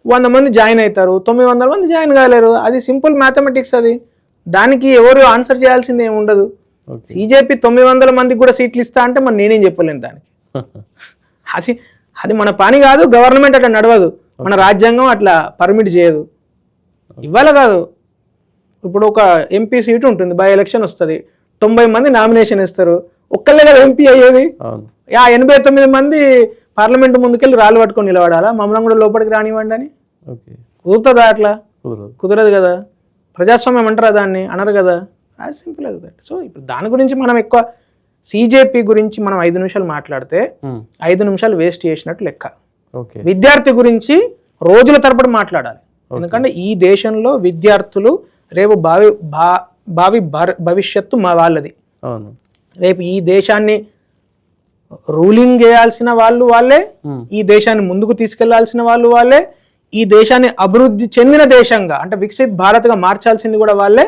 100 మంది జాయిన్ అవుతారు, 900 మంది జాయిన్ కాలేరు. అది సింపుల్ మ్యాథమెటిక్స్. అది దానికి ఎవరు ఆన్సర్ చేయాల్సింది ఏమి ఉండదు. సిజేపీ 900 మందికి కూడా సీట్లు ఇస్తా అంటే మరి నేనేం చెప్పలేను దానికి. అది అది మన పని కాదు, గవర్నమెంట్ అట్లా నడవదు, మన రాజ్యాంగం అట్లా పర్మిట్ చేయదు. ఇవాళ కాదు, ఇప్పుడు ఒక ఎంపీ సీటు ఉంటుంది, బై ఎలక్షన్ వస్తుంది, 90 మంది నామినేషన్ ఇస్తారు, ఒక్కళ్ళే కదా ఎంపీ అయ్యేది. 89 మంది పార్లమెంట్ ముందుకెళ్ళి రాళ్ళు పట్టుకొని నిలబడాలా, మమ్మల్ని కూడా లోపలికి రానివ్వండి అని? కుదురుతుందా? అట్లా కుదరదు కదా. ప్రజాస్వామ్యం అంటారా దాన్ని? అనరు కదా. As simple as that. So ఇప్పుడు దాని గురించి మనం ఎక్కువ సిజేపీ గురించి మనం 5 నిమిషాలు మాట్లాడితే 5 నిమిషాలు వేస్ట్ చేసినట్టు లెక్క. విద్యార్థి గురించి రోజుల తరబడి మాట్లాడాలి. ఎందుకంటే ఈ దేశంలో విద్యార్థులు రేపు భావి భవిష్యత్తు మా వాళ్ళది. రేపు ఈ దేశాన్ని రూలింగ్ చేయాల్సిన వాళ్ళు వాళ్ళే, ఈ దేశాన్ని ముందుకు తీసుకెళ్లాల్సిన వాళ్ళు వాళ్ళే, ఈ దేశాన్ని అభివృద్ధి చెందిన దేశంగా అంటే వికసిత్ భారత్ గా మార్చాల్సింది కూడా వాళ్ళే.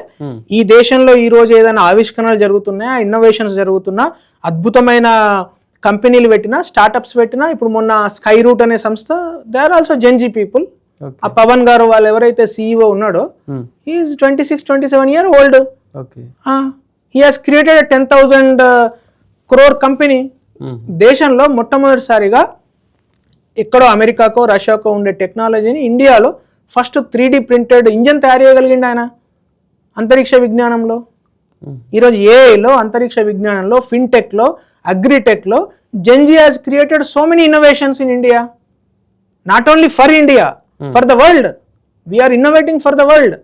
ఈ దేశంలో ఈ రోజు ఏదైనా ఆవిష్కరణలు జరుగుతున్నాయా, ఇన్నోవేషన్స్ జరుగుతున్నా, అద్భుతమైన కంపెనీలు పెట్టినా, స్టార్టప్స్ పెట్టినా, ఇప్పుడు మొన్న స్కై రూట్ అనే సంస్థ, they are also Gen Z people. ఆ పవన్ గారు వాళ్ళు ఎవరైతే CEO ఉన్నాడో, is 26-27 years old. He has created 10,000 crore company. దేశంలో మొట్టమొదటిసారిగా ఎక్కడో అమెరికాకో రష్యాకో ఉండే టెక్నాలజీని ఇండియాలో ఫస్ట్ 3D ప్రింటెడ్ ఇంజన్ తయారు చేయగలిగిండు ఆయన అంతరిక్ష విజ్ఞానంలో. ఈరోజు ఏఐలో, అంతరిక్ష విజ్ఞానంలో, ఫిన్టెక్లో, అగ్రిటెక్లో Gen Z has created so many innovations in India. Not only for India, for the world. We're innovating for the world.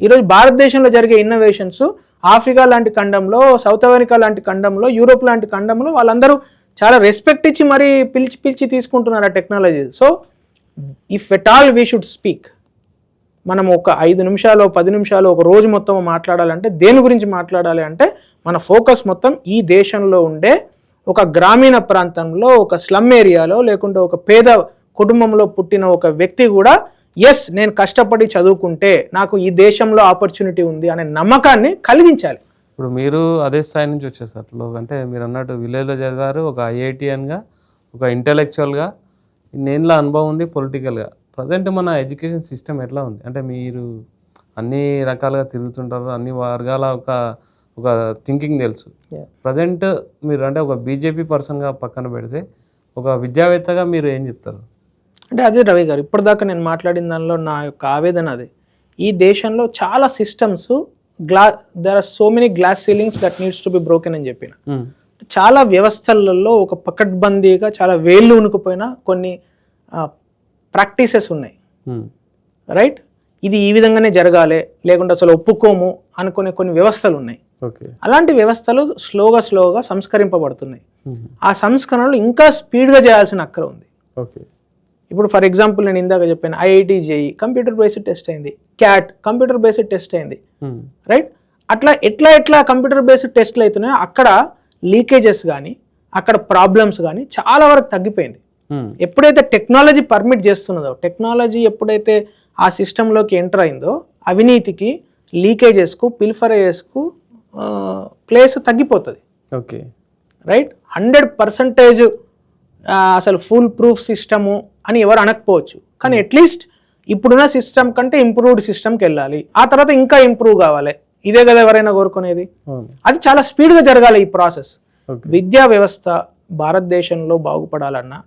ఈరోజు భారతదేశంలో జరిగే ఇన్నోవేషన్స్ ఆఫ్రికా లాంటి ఖండంలో, సౌత్ అమెరికా లాంటి ఖండంలో, యూరోప్ లాంటి ఖండంలో వాళ్ళందరూ చాలా రెస్పెక్ట్ ఇచ్చి మరీ పిలిచి తీసుకుంటున్నారు ఆ technology. So if at all we should speak, మనం ఒక 5 నిమిషాలు 10 నిమిషాలు ఒక రోజు మొత్తం మాట్లాడాలంటే దేని గురించి మాట్లాడాలి అంటే మన ఫోకస్ మొత్తం ఈ దేశంలో ఉండే ఒక గ్రామీణ ప్రాంతంలో, ఒక స్లమ్ ఏరియాలో, లేకుంటే ఒక పేద కుటుంబంలో పుట్టిన ఒక వ్యక్తి కూడా ఎస్ నేను కష్టపడి చదువుకుంటే నాకు ఈ దేశంలో ఆపర్చునిటీ ఉంది అనే నమ్మకాన్ని కలిగించాలి. ఇప్పుడు మీరు అదే స్థాయి నుంచి వచ్చేసారు. అంటే మీరు అన్నట్టు విలేజ్లో చదివారు, ఒక ఐఐటియన్గా, ఒక ఇంటెలెక్చువల్గా, ఇన్నేళ్ళ అనుభవం ఉంది పొలిటికల్గా. ప్రజెంట్ మన ఎడ్యుకేషన్ సిస్టమ్ ఎట్లా ఉంది అంటే మీరు అన్ని రకాలుగా తిరుగుతుంటారు, అన్ని వర్గాల ఒక థింకింగ్ తెలుసు. ప్రజెంట్ మీరు అంటే ఒక బీజేపీ పర్సన్గా పక్కన పెడితే ఒక విద్యావేత్తగా మీరు ఏం చెప్తారు? అంటే అదే రవి గారు, ఇప్పటిదాకా నేను మాట్లాడిన దానిలో నా యొక్క ఆవేదన అదే. ఈ దేశంలో చాలా systems there are so many glass ceilings that needs to be broken అని చెప్పిన. చాలా వ్యవస్థలలో ఒక పకడ్బందీగా చాలా వేళ్ళు ఉనుకుపోయిన కొన్ని ప్రాక్టీసెస్ ఉన్నాయి. రైట్, ఇది ఈ విధంగానే జరగాలి, లేకుంటే అసలు ఒప్పుకోము అనుకునే కొన్ని వ్యవస్థలు ఉన్నాయి. అలాంటి వ్యవస్థలు స్లోగా సంస్కరింపబడుతున్నాయి. ఆ సంస్కరణలు ఇంకా స్పీడ్గా చేయాల్సిన అక్కర ఉంది. ఇప్పుడు ఫర్ ఎగ్జాంపుల్ నేను ఇందాక చెప్పాను, IIT JEE computer based test అయింది, క్యాట్ కంప్యూటర్ బేస్డ్ టెస్ట్ అయింది. రైట్, అట్లా ఎట్లా కంప్యూటర్ బేస్డ్ టెస్ట్లు అవుతున్నాయో అక్కడ లీకేజెస్ కానీ, అక్కడ ప్రాబ్లమ్స్ కానీ చాలా వరకు తగ్గిపోయింది. ఎప్పుడైతే టెక్నాలజీ పర్మిట్ చేస్తున్నదో, టెక్నాలజీ ఎప్పుడైతే ఆ సిస్టంలోకి ఎంటర్ అయిందో, అవినీతికి, లీకేజెస్కు, పిల్ఫరేజెస్కు ప్లేస్ తగ్గిపోతుంది. ఓకే రైట్, 100% అసలు ఫుల్ ప్రూఫ్ సిస్టము అని ఎవరు అనకపోవచ్చు, కానీ అట్లీస్ట్ ఇప్పుడున్న సిస్టమ్ కంటే ఇంప్రూవ్డ్ సిస్టమ్కి వెళ్ళాలి, ఆ తర్వాత ఇంకా ఇంప్రూవ్ కావాలి. ఇదే కదా ఎవరైనా కోరుకునేది. అది చాలా స్పీడ్గా జరగాలి ఈ ప్రాసెస్. విద్యా వ్యవస్థ భారతదేశంలో బాగుపడాలన్నా,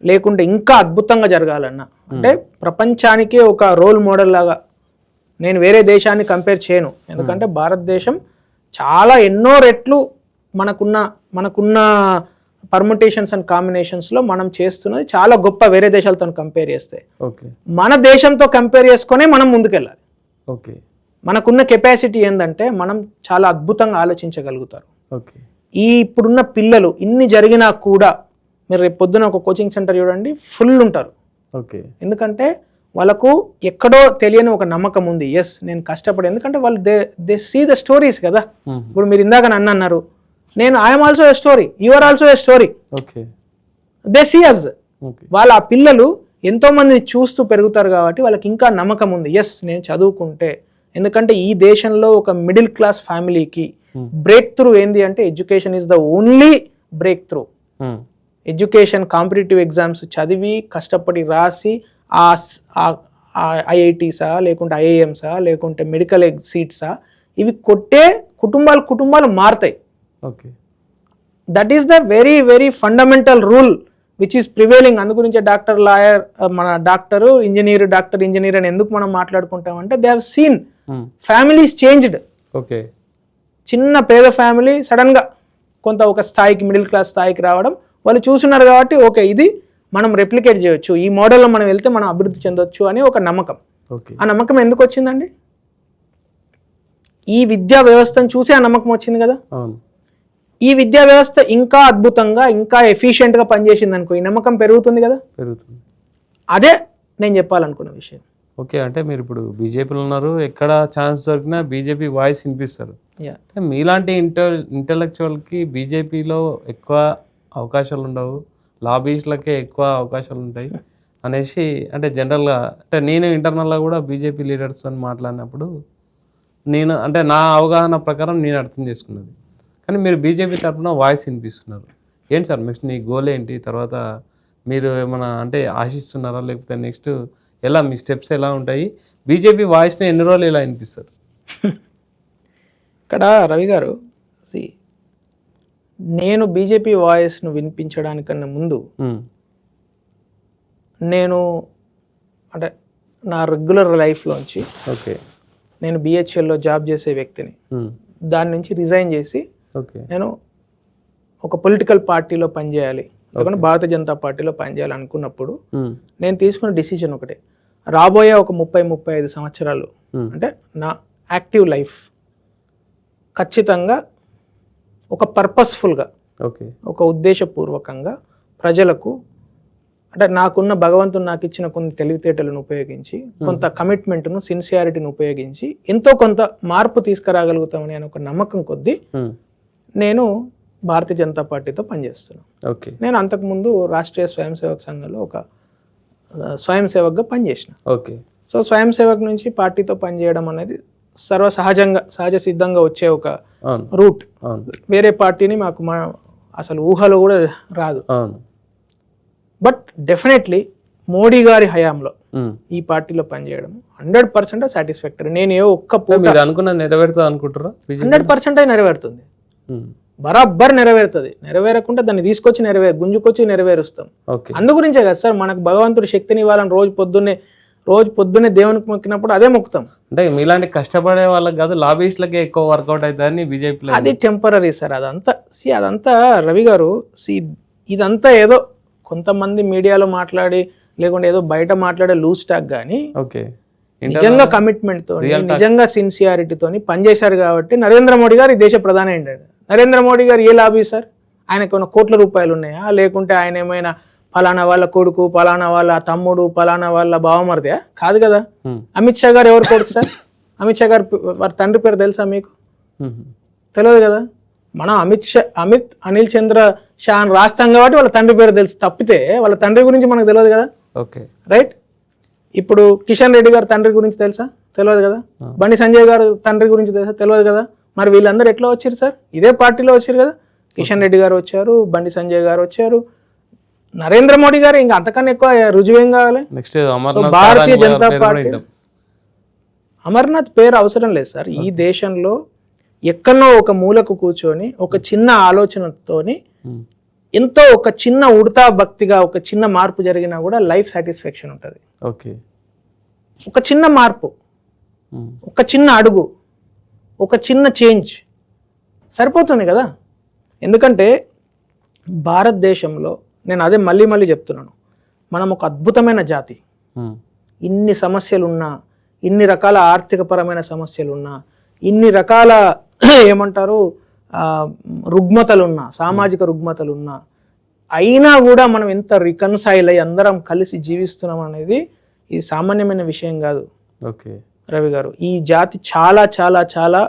లేకుంటే ఇంకా అద్భుతంగా జరగాలన్నా, అంటే ప్రపంచానికే ఒక రోల్ మోడల్ లాగా, నేను వేరే దేశాన్ని కంపేర్ చేయను, ఎందుకంటే భారతదేశం చాలా ఎన్నో రెట్లు మనకున్న పర్ముటేషన్స్ అండ్ కాంబినేషన్స్లో మనం చేస్తున్నది చాలా గొప్ప, వేరే దేశాలతో కంపేర్ చేస్తే. మన దేశంతో కంపేర్ చేసుకునే మనం ముందుకెళ్ళాలి. మనకున్న కెపాసిటీ ఏంటంటే మనం చాలా అద్భుతంగా ఆలోచించగలుగుతారు. ఈ ఇప్పుడున్న పిల్లలు ఇన్ని జరిగినా కూడా మీరు రేపు పొద్దున ఒక కోచింగ్ సెంటర్ చూడండి, ఫుల్ ఉంటారు. ఎందుకంటే వాళ్ళకు ఎక్కడో తెలియని ఒక నమ్మకం ఉంది, ఎస్ నేను కష్టపడి, ఎందుకంటే వాళ్ళు దే సీ ద స్టోరీస్ కదా. ఇప్పుడు మీరు ఇందాక నన్ను అన్నారు, నేను I'm also a story, you are also a story, they see us. వాళ్ళ ఆ పిల్లలు ఎంతోమంది చూస్తూ పెరుగుతారు కాబట్టి వాళ్ళకి ఇంకా నమ్మకం ఉంది, ఎస్ నేను చదువుకుంటే. ఎందుకంటే ఈ దేశంలో ఒక మిడిల్ క్లాస్ ఫ్యామిలీకి బ్రేక్ త్రూ ఏంది అంటే education is the only break through. Education, competitive exams చదివి కష్టపడి రాసి ఐఐటీసా లేకుంటే ఐఐఎంసా లేకుంటే మెడికల్ సీట్సా ఇవి కొట్టే కుటుంబాలు మారుతాయి. Okay, that is the very very fundamental rule which is prevailing. అందు గురించి డాక్టర్, లాయర్, మన డాక్టర్ ఇంజనీర్ అని ఎందుకు మనం మాట్లాడుకుంటామంటే they have seen families changed. Okay, చిన్న పేద ఫ్యామిలీ సడన్ గా కొంత ఒక స్థాయికి, మిడిల్ క్లాస్ స్థాయికి రావడం వాళ్ళు చూస్తున్నారు కాబట్టి ఓకే ఇది మనం రెప్లికేట్ చేయొచ్చు, ఈ మోడల్లో మనం వెళ్తే మనం అభివృద్ధి చెందొచ్చు అని ఒక నమ్మకం. ఆ నమ్మకం ఎందుకు వచ్చిందండి? ఈ విద్యా వ్యవస్థను చూసి ఆ నమ్మకం వచ్చింది కదా. ఈ విద్యా వ్యవస్థ ఇంకా అద్భుతంగా, ఇంకా ఎఫిషియెంట్గా పనిచేసింది అనుకో, ఈ నమ్మకం పెరుగుతుంది కదా. అదే నేను చెప్పాలనుకున్న విషయం. ఓకే, అంటే మీరు ఇప్పుడు బీజేపీలో ఉన్నారు, ఎక్కడ ఛాన్స్ దొరికినా బీజేపీ వాయిస్ వినిపిస్తారు. మీలాంటి ఇంటలెక్చువల్కి బీజేపీలో ఎక్కువ అవకాశాలు ఉండవు, లాబీస్లకే ఎక్కువ అవకాశాలు ఉంటాయి అనేసి, అంటే జనరల్గా, అంటే నేను ఇంటర్నల్గా కూడా బీజేపీ లీడర్స్ అని మాట్లాడినప్పుడు నేను, అంటే నా అవగాహన ప్రకారం నేను అర్థం చేసుకున్నది. కానీ మీరు బీజేపీ తరఫున వాయిస్ వినిపిస్తున్నారు. ఏంటి సార్ నెక్స్ట్ మీ గోల్ ఏంటి? తర్వాత మీరు ఏమైనా అంటే ఆశిస్తున్నారా, లేకపోతే నెక్స్ట్ ఎలా మీ స్టెప్స్ ఎలా ఉంటాయి? బీజేపీ వాయిస్ని ఎన్ని రోజులు ఎలా వినిపిస్తారు? ఇక్కడ రవి గారు, నేను బీజేపీ వాయిస్ను వినిపించడానికన్నా ముందు నేను అంటే నా రెగ్యులర్ లైఫ్లోంచి నేను బిహెచ్ఎల్లో జాబ్ చేసే వ్యక్తిని, దాని నుంచి రిజైన్ చేసి నేను ఒక పొలిటికల్ పార్టీలో పనిచేయాలి, లేకుంటే భారతీయ జనతా పార్టీలో పనిచేయాలి అనుకున్నప్పుడు నేను తీసుకున్న డిసిజన్ ఒకటే, రాబోయే ఒక 30-35 సంవత్సరాలు అంటే నా యాక్టివ్ లైఫ్ ఖచ్చితంగా ఒక పర్పస్ఫుల్గా, ఒక ఉద్దేశపూర్వకంగా ప్రజలకు, అంటే నాకున్న భగవంతుడు నాకు ఇచ్చిన కొన్ని తెలివితేటలను ఉపయోగించి, కొంత కమిట్మెంట్ను, సిన్సియారిటీని ఉపయోగించి ఎంతో కొంత మార్పు తీసుకురాగలుగుతామని అని ఒక నమ్మకం కొద్దీ నేను భారతీయ జనతా పార్టీతో పనిచేస్తున్నాను. నేను అంతకుముందు రాష్ట్రీయ స్వయం సేవక్ సంఘంలో ఒక స్వయం సేవక్గా పనిచేసిన. సో స్వయం సేవక్ నుంచి పార్టీతో పనిచేయడం అనేది సహజ సిద్ధంగా వచ్చే ఒక రూట్. వేరే పార్టీని మాకు అసలు ఊహలో కూడా రాదు. బట్ డెఫినెట్లీ మోడీ గారి హయాంలో ఈ పార్టీలో పనిచేయడం 100% సాటిస్ఫాక్టరీ. నేను ఏ ఒక్క పూట అనుకున్న నెరవేరుతుంది అనుకుంటారా? 100% నెరవేరుతుంది, బరాబర్ నెరవేరుతుంది. నెరవేరకుండా దాన్ని తీసుకొచ్చి గుంజుకొచ్చి నెరవేరుస్తాం. అందు గురించే కదా సార్ మనకు భగవంతుడు శక్తిని ఇవ్వాలని రోజు పొద్దున్నే దేవునికి మొక్కినప్పుడు అదే మొక్కుతాం. అంటే మీలాంటి కష్టపడే వాళ్ళకి కాదు, లాబీస్ట్లకే ఎక్కువ వర్కౌట్ అవుతుందని బీజేపీలో. అది టెంపరీ సార్. అదంతా రవి గారు, ఇదంతా ఏదో కొంతమంది మీడియాలో మాట్లాడి లేకుంటే ఏదో బయట మాట్లాడే లూజ్ టాక్ కానీ నిజంగా కమిట్మెంట్ తో, నిజంగా సిన్సియారిటీతో పనిచేశారు కాబట్టి నరేంద్ర మోడీ గారు ఈ దేశ ప్రధాని అయ్యాడు. నరేంద్ర మోడీ గారు ఏ లాభీ సార్? ఆయనకు ఏమైనా కోట్ల రూపాయలు ఉన్నాయా, లేకుంటే ఆయన ఏమైనా ఫలానా వాళ్ళ కొడుకు, ఫలానా వాళ్ళ తమ్ముడు, ఫలానా వాళ్ళ బావమరిదే? కాదు కదా. అమిత్ షా గారు ఎవరు కొడుకు సార్? అమిత్ షా గారు వారి తండ్రి పేరు తెలుసా మీకు? తెలియదు కదా. మనం అమిత్ అనిల్ చంద్ర షా అని రాస్తాం కాబట్టి వాళ్ళ తండ్రి పేరు తెలుసు, తప్పితే వాళ్ళ తండ్రి గురించి మనకు తెలియదు కదా. రైట్. ఇప్పుడు కిషన్ రెడ్డి గారు తండ్రి గురించి తెలుసా? తెలియదు కదా. బండి సంజయ్ గారు తండ్రి గురించి తెలుసా? తెలియదు కదా. మరి వీళ్ళందరూ ఎట్లా వచ్చారు సార్? ఇదే పార్టీలో వచ్చారు కదా. కిషన్ రెడ్డి గారు వచ్చారు, బండి సంజయ్ గారు వచ్చారు, నరేంద్ర మోడీ గారు ఇంకా అంతకన్నా ఎక్కువ రుజువేం కావాలి? భారతీయ జనతా పార్టీ. అమర్నాథ్ పేరు అవసరం లేదు సార్. ఈ దేశంలో ఎక్కడో ఒక మూలకు కూర్చొని ఒక చిన్న ఆలోచనతోని ఎంతో ఒక చిన్న ఉడతా భక్తిగా ఒక చిన్న మార్పు జరిగినా కూడా లైఫ్ సాటిస్ఫాక్షన్ ఉంటుంది. ఒక చిన్న మార్పు, ఒక చిన్న అడుగు, ఒక చిన్న చేంజ్ సరిపోతుంది కదా. ఎందుకంటే భారతదేశంలో నేను అదే మళ్ళీ చెప్తున్నాను, మనం ఒక అద్భుతమైన జాతి. ఇన్ని సమస్యలున్నా, ఇన్ని రకాల ఆర్థికపరమైన సమస్యలున్నా, ఇన్ని రకాల ఏమంటారు రుగ్మతలున్నా, సామాజిక రుగ్మతలున్నా, అయినా కూడా మనం ఎంత రికన్సైల్ అయ్యి అందరం కలిసి జీవిస్తున్నాం అనేది ఇది సామాన్యమైన విషయం కాదు రవి గారు. ఈ జాతి చాలా చాలా చాలా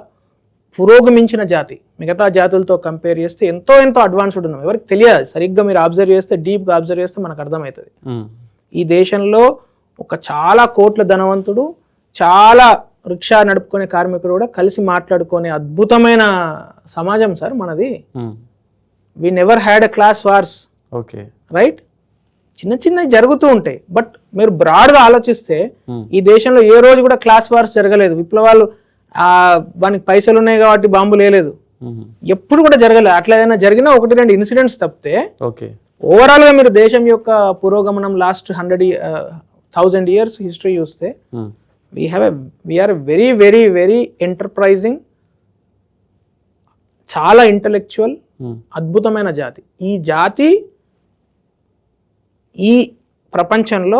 పురోగమించిన జాతి. మిగతా జాతులతో కంపేర్ చేస్తే ఎంతో అడ్వాన్స్డ్ ఉన్నాం. ఎవరికి తెలియదు. సరిగ్గా మీరు అబ్జర్వ్ చేస్తే, డీప్గా అబ్జర్వ్ చేస్తే మనకు అర్థమవుతుంది. ఈ దేశంలో ఒక చాలా కోట్ల ధనవంతుడు, చాలా రిక్షా నడుపుకునే కార్మికుడు కూడా కలిసి మాట్లాడుకునే అద్భుతమైన సమాజం సార్ మనది. We never had a class wars. Okay, right. చిన్న చిన్నవి జరుగుతూ ఉంటాయి, బట్ మీరు బ్రాడ్గా ఆలోచిస్తే ఈ దేశంలో ఏ రోజు కూడా క్లాస్ వార్స్ జరగలేదు. విప్లవాలు వానికి పైసలు ఉన్నాయి కాబట్టి బాంబులు వేయలేదు, ఎప్పుడు కూడా జరగలేదు. అట్లా ఏదైనా జరిగినా 1-2 ఇన్సిడెంట్స్ తప్పితే ఓవరాల్ గా మీరు దేశం యొక్క పురోగమనం లాస్ట్ 100,000 years హిస్టరీ చూస్తే we're very very very enterprising, చాలా ఇంటలెక్చువల్, అద్భుతమైన జాతి. ఈ జాతి ఈ ప్రపంచంలో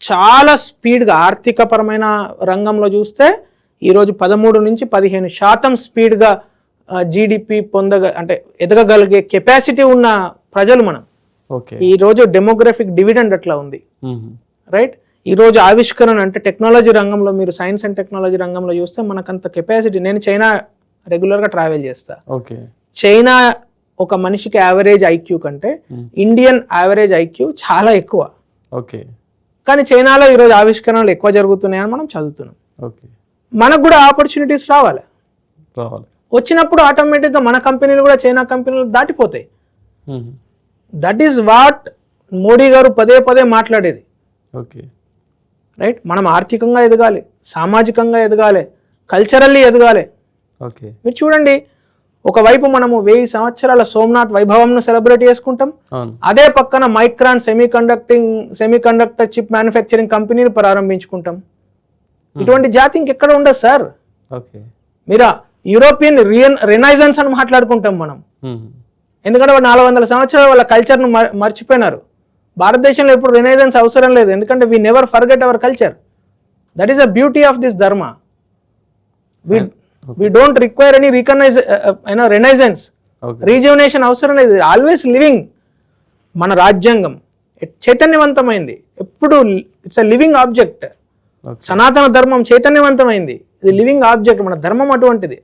చాలా స్పీడ్గా ఆర్థికపరమైన రంగంలో చూస్తే ఈరోజు 13-15% స్పీడ్గా జీడిపి అంటే ఎదగగలిగే కెపాసిటీ ఉన్న ప్రజలు మనం. ఈరోజు డెమోగ్రఫిక్ డివిడెండ్ అట్లా ఉంది, రైట్. ఈరోజు ఆవిష్కరణ అంటే టెక్నాలజీ రంగంలో, మీరు సైన్స్ అండ్ టెక్నాలజీ రంగంలో చూస్తే మనకంత కెపాసిటీ. నేను చైనా రెగ్యులర్గా ట్రావెల్ చేస్తా. చైనా ఒక మనిషికి యావరేజ్ ఐక్యూ కంటే ఇండియన్ యావరేజ్ ఐక్యూ చాలా ఎక్కువ. కానీ చైనాలో ఈరోజు ఆవిష్కరణలు ఎక్కువ జరుగుతున్నాయని మనం చదువుతున్నాం. మనకు కూడా ఆపర్చునిటీస్ రావాలి. వచ్చినప్పుడు ఆటోమేటిక్గా మన కంపెనీలు కూడా చైనా కంపెనీలు దాటిపోతాయి. దట్ ఈస్ వాట్ మోడీ గారు పదే పదే మాట్లాడేది. రైట్. మనం ఆర్థికంగా ఎదగాలి, సామాజికంగా ఎదగాలి, కల్చరల్లీ ఎదగాలి. మీరు చూడండి, ఒకవైపు మనము 1000 సంవత్సరాల సోమనాథ్ వైభవంను సెలబ్రేట్ చేసుకుంటాం, అదే పక్కన మైక్రాన్ సెమీకండక్టర్ చిప్ మ్యానుఫ్యాక్చరింగ్ కంపెనీని ప్రారంభించుకుంటాం. ఇటువంటి జాతి ఇంకెక్కడ ఉండదు సార్. మీరు యూరోపియన్ రెనైజెన్స్ అని మాట్లాడుకుంటాం మనం, ఎందుకంటే 400 సంవత్సరాలు వాళ్ళ కల్చర్ను మర్చిపోయినారు. భారతదేశంలో ఇప్పుడు రెనైజెన్స్ అవసరం లేదు, ఎందుకంటే we never forget our culture. That is the beauty of this ధర్మ. We don't require any renaissance, rejuvenation అవసరం లేదు. Always living. మన రాజ్యాంగం చైతన్యవంతమైంది ఎప్పుడు. It's a living object. సనాతన ధర్మం చైతన్యవంతమైంది, ఇది లివింగ్ ఆబ్జెక్ట్. మన ధర్మం అటువంటిది.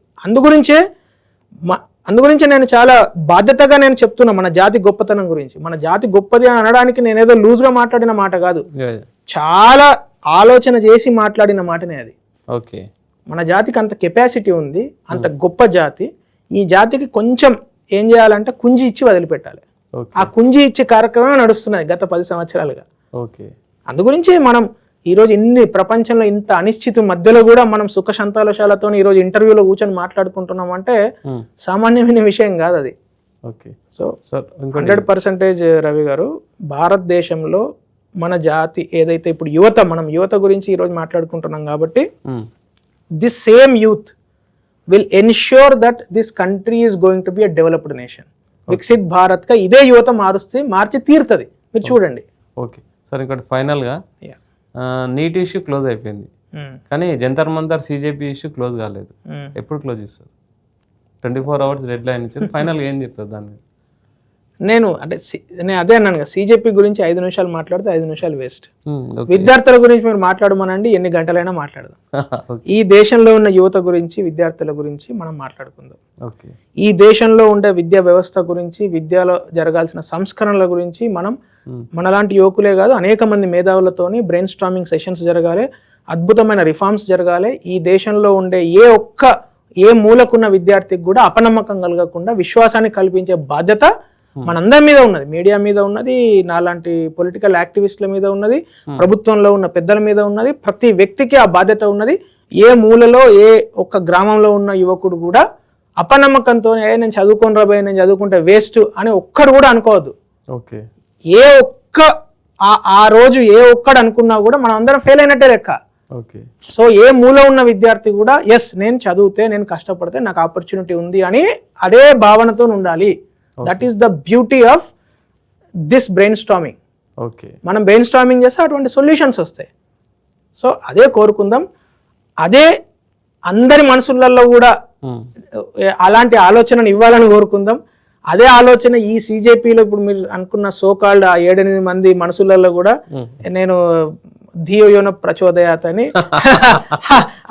అందుగురించే నేను చాలా బాధ్యతగా నేను చెప్తున్నా మన జాతి గొప్పతనం గురించి. మన జాతి గొప్పది అని అనడానికి నేనేదో లూజ్గా మాట్లాడిన మాట కాదు, చాలా ఆలోచన చేసి మాట్లాడిన మాటనే అది. మన జాతికి అంత కెపాసిటీ ఉంది, అంత గొప్ప జాతి. ఈ జాతికి కొంచెం ఏం చేయాలంటే కుంజి ఇచ్చి వదిలిపెట్టాలి. ఆ కుంజి ఇచ్చే కార్యక్రమం నడుస్తున్నది గత 10 సంవత్సరాలుగా. అందుగురించి మనం ఈరోజు ప్రపంచంలో ఇంత అనిశ్చిత మధ్యలో కూడా మనం సుఖ సంతోషాలతో ఈరోజు ఇంటర్వ్యూలో కూర్చొని మాట్లాడుకుంటున్నాం అంటే సామాన్యమైన విషయం కాదు అది. సో 100% రవి గారు, భారతదేశంలో మన జాతి ఏదైతే ఇప్పుడు మనం యువత గురించి ఈరోజు మాట్లాడుకుంటున్నాం కాబట్టి this same youth will ensure that this country is going to be a developed nation. Viksit Bharat గా ఇదే యువత మార్చి తీరుతుంది. మీరు చూడండి. ఓకే సార్, ఇంకోటి ఫైనల్గా నీట్ ఇష్యూ క్లోజ్ అయిపోయింది, కానీ Jantar Mantar CJP issue close కాలేదు. ఎప్పుడు క్లోజ్ చేస్తారు? 24 hours డెడ్ లైన్ ఇచ్చారు. ఫైనల్గా ఏం చెప్తారు దాన్ని? నేను అదే అన్నాను కదా, CJP గురించి 5 నిమిషాలు మాట్లాడితే 5 నిమిషాలు వేస్ట్. విద్యార్థుల గురించి మీరు మాట్లాడమనండి, ఎన్ని గంటలైనా మాట్లాడదాం. ఈ దేశంలో ఉన్న యువత గురించి, విద్యార్థుల గురించి మనం మాట్లాడుకుందాం. ఈ దేశంలో ఉండే విద్యా వ్యవస్థ గురించి, విద్యలో జరగాల్సిన సంస్కరణల గురించి మనం మనలాంటి యువకులే కాదు అనేక మంది మేధావులతోని బ్రెయిన్ స్టార్మింగ్ సెషన్స్ జరగాలి, అద్భుతమైన రిఫార్మ్స్ జరగాలి. ఈ దేశంలో ఉండే ఏ మూలకున్న విద్యార్థికి కూడా అపనమ్మకం కలగకుండా విశ్వాసాన్ని కల్పించే బాధ్యత మనందరి మీద ఉన్నది. మీడియా మీద ఉన్నది, నాలాంటి పొలిటికల్ యాక్టివిస్టుల మీద ఉన్నది, ప్రభుత్వంలో ఉన్న పెద్దల మీద ఉన్నది. ప్రతి వ్యక్తికి ఆ బాధ్యత ఉన్నది. ఏ మూలలో ఏ ఒక్క గ్రామంలో ఉన్న యువకుడు కూడా అపనమ్మకంతో నేను చదువుకొని రాబోయే, నేను చదువుకుంటే వేస్ట్ అని ఒక్కడు కూడా అనుకోవద్దు. ఆ రోజు ఏ ఒక్కడు అనుకున్నా కూడా మనం అందరం ఫెయిల్ అయినట్టే లెక్క. సో ఏ మూల ఉన్న విద్యార్థి కూడా ఎస్ నేను చదివితే, నేను కష్టపడితే నాకు ఆపర్చునిటీ ఉంది అని అదే భావనతో ఉండాలి. That is the beauty of this brain storming. మనం బ్రెయిన్ స్టార్మింగ్ చేస్తే అటువంటి సొల్యూషన్స్ వస్తాయి. సో అదే కోరుకుందాం, అదే అందరి మనసులలో కూడా అలాంటి ఆలోచనను ఇవ్వాలని కోరుకుందాం. అదే ఆలోచన ఈ CJPలో ఇప్పుడు మీరు అనుకున్న సోకాల్డ్ 7-8 మంది మనసులలో కూడా నేను ధియోయోన ప్రచోదయాత్ అని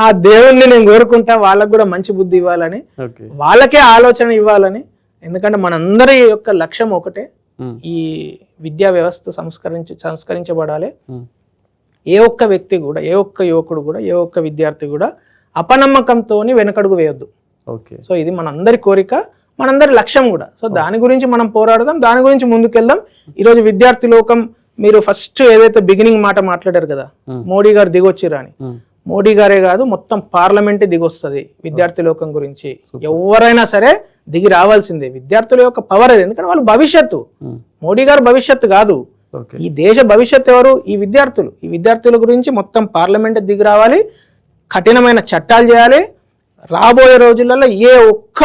ఆ దేవుణ్ణి నేను కోరుకుంటా, వాళ్ళకు కూడా మంచి బుద్ధి ఇవ్వాలని, వాళ్ళకే ఆలోచన ఇవ్వాలని. ఎందుకంటే మనందరి యొక్క లక్ష్యం ఒకటే, ఈ విద్యా వ్యవస్థ సంస్కరించబడాలి. ఉమ్, ఏ ఒక్క వ్యక్తి కూడా, ఏ ఒక్క యువకుడు కూడా, ఏ ఒక్క విద్యార్థి కూడా అపనమ్మకంతో వెనకడుగు వేయొద్దు. ఓకే. సో ఇది మనందరి కోరిక, మనందరి లక్ష్యం కూడా. సో దాని గురించి మనం పోరాడదాం, దాని గురించి ముందుకెళ్దాం. ఈరోజు విద్యార్థి లోకం, మీరు ఫస్ట్ ఏదైతే బిగినింగ్ మాట మాట్లాడారు కదా, మోడీ గారు దిగొచ్చిరా అని, ఉమ్, మోడీ గారే కాదు మొత్తం పార్లమెంటే దిగొస్తుంది విద్యార్థి లోకం గురించి. ఎవరైనా సరే దిగి రావాల్సిందే. విద్యార్థుల యొక్క పవర్ అది, ఎందుకంటే వాళ్ళు భవిష్యత్తు. ఉమ్, మోడీ గారు భవిష్యత్తు కాదు, ఓకే. ఈ దేశ భవిష్యత్తు ఎవరు? ఈ విద్యార్థులు. ఈ విద్యార్థుల గురించి మొత్తం పార్లమెంట్ దిగి రావాలి, కఠినమైన చట్టాలు చేయాలి. రాబోయే రోజులలో ఏ ఒక్క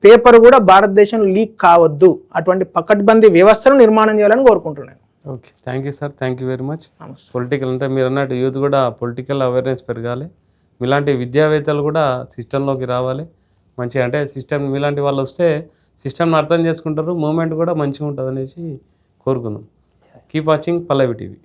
పేపర్ కూడా భారతదేశంలో లీక్ కావద్దు, అటువంటి పకడ్బందీ వ్యవస్థను నిర్మాణం చేయాలని కోరుకుంటున్నాను. Okay, thank you sir, thank you very much. నమస్తే. పొలిటికల్ అంటే మీరు అన్నట్టు యూత్ కూడా పొలిటికల్ అవేర్నెస్ పెరగాలి. మీలాంటి విద్యావేత్తలు కూడా సిస్టంలోకి రావాలి. మంచిగా అంటే సిస్టమ్ మీలాంటి వాళ్ళు వస్తే సిస్టమ్ని అర్థం చేసుకుంటారు, మూమెంట్ కూడా మంచిగా ఉంటుంది అనేసి కోరుకుందాం. కీప్ వాచింగ్ పల్లవి టీవీ.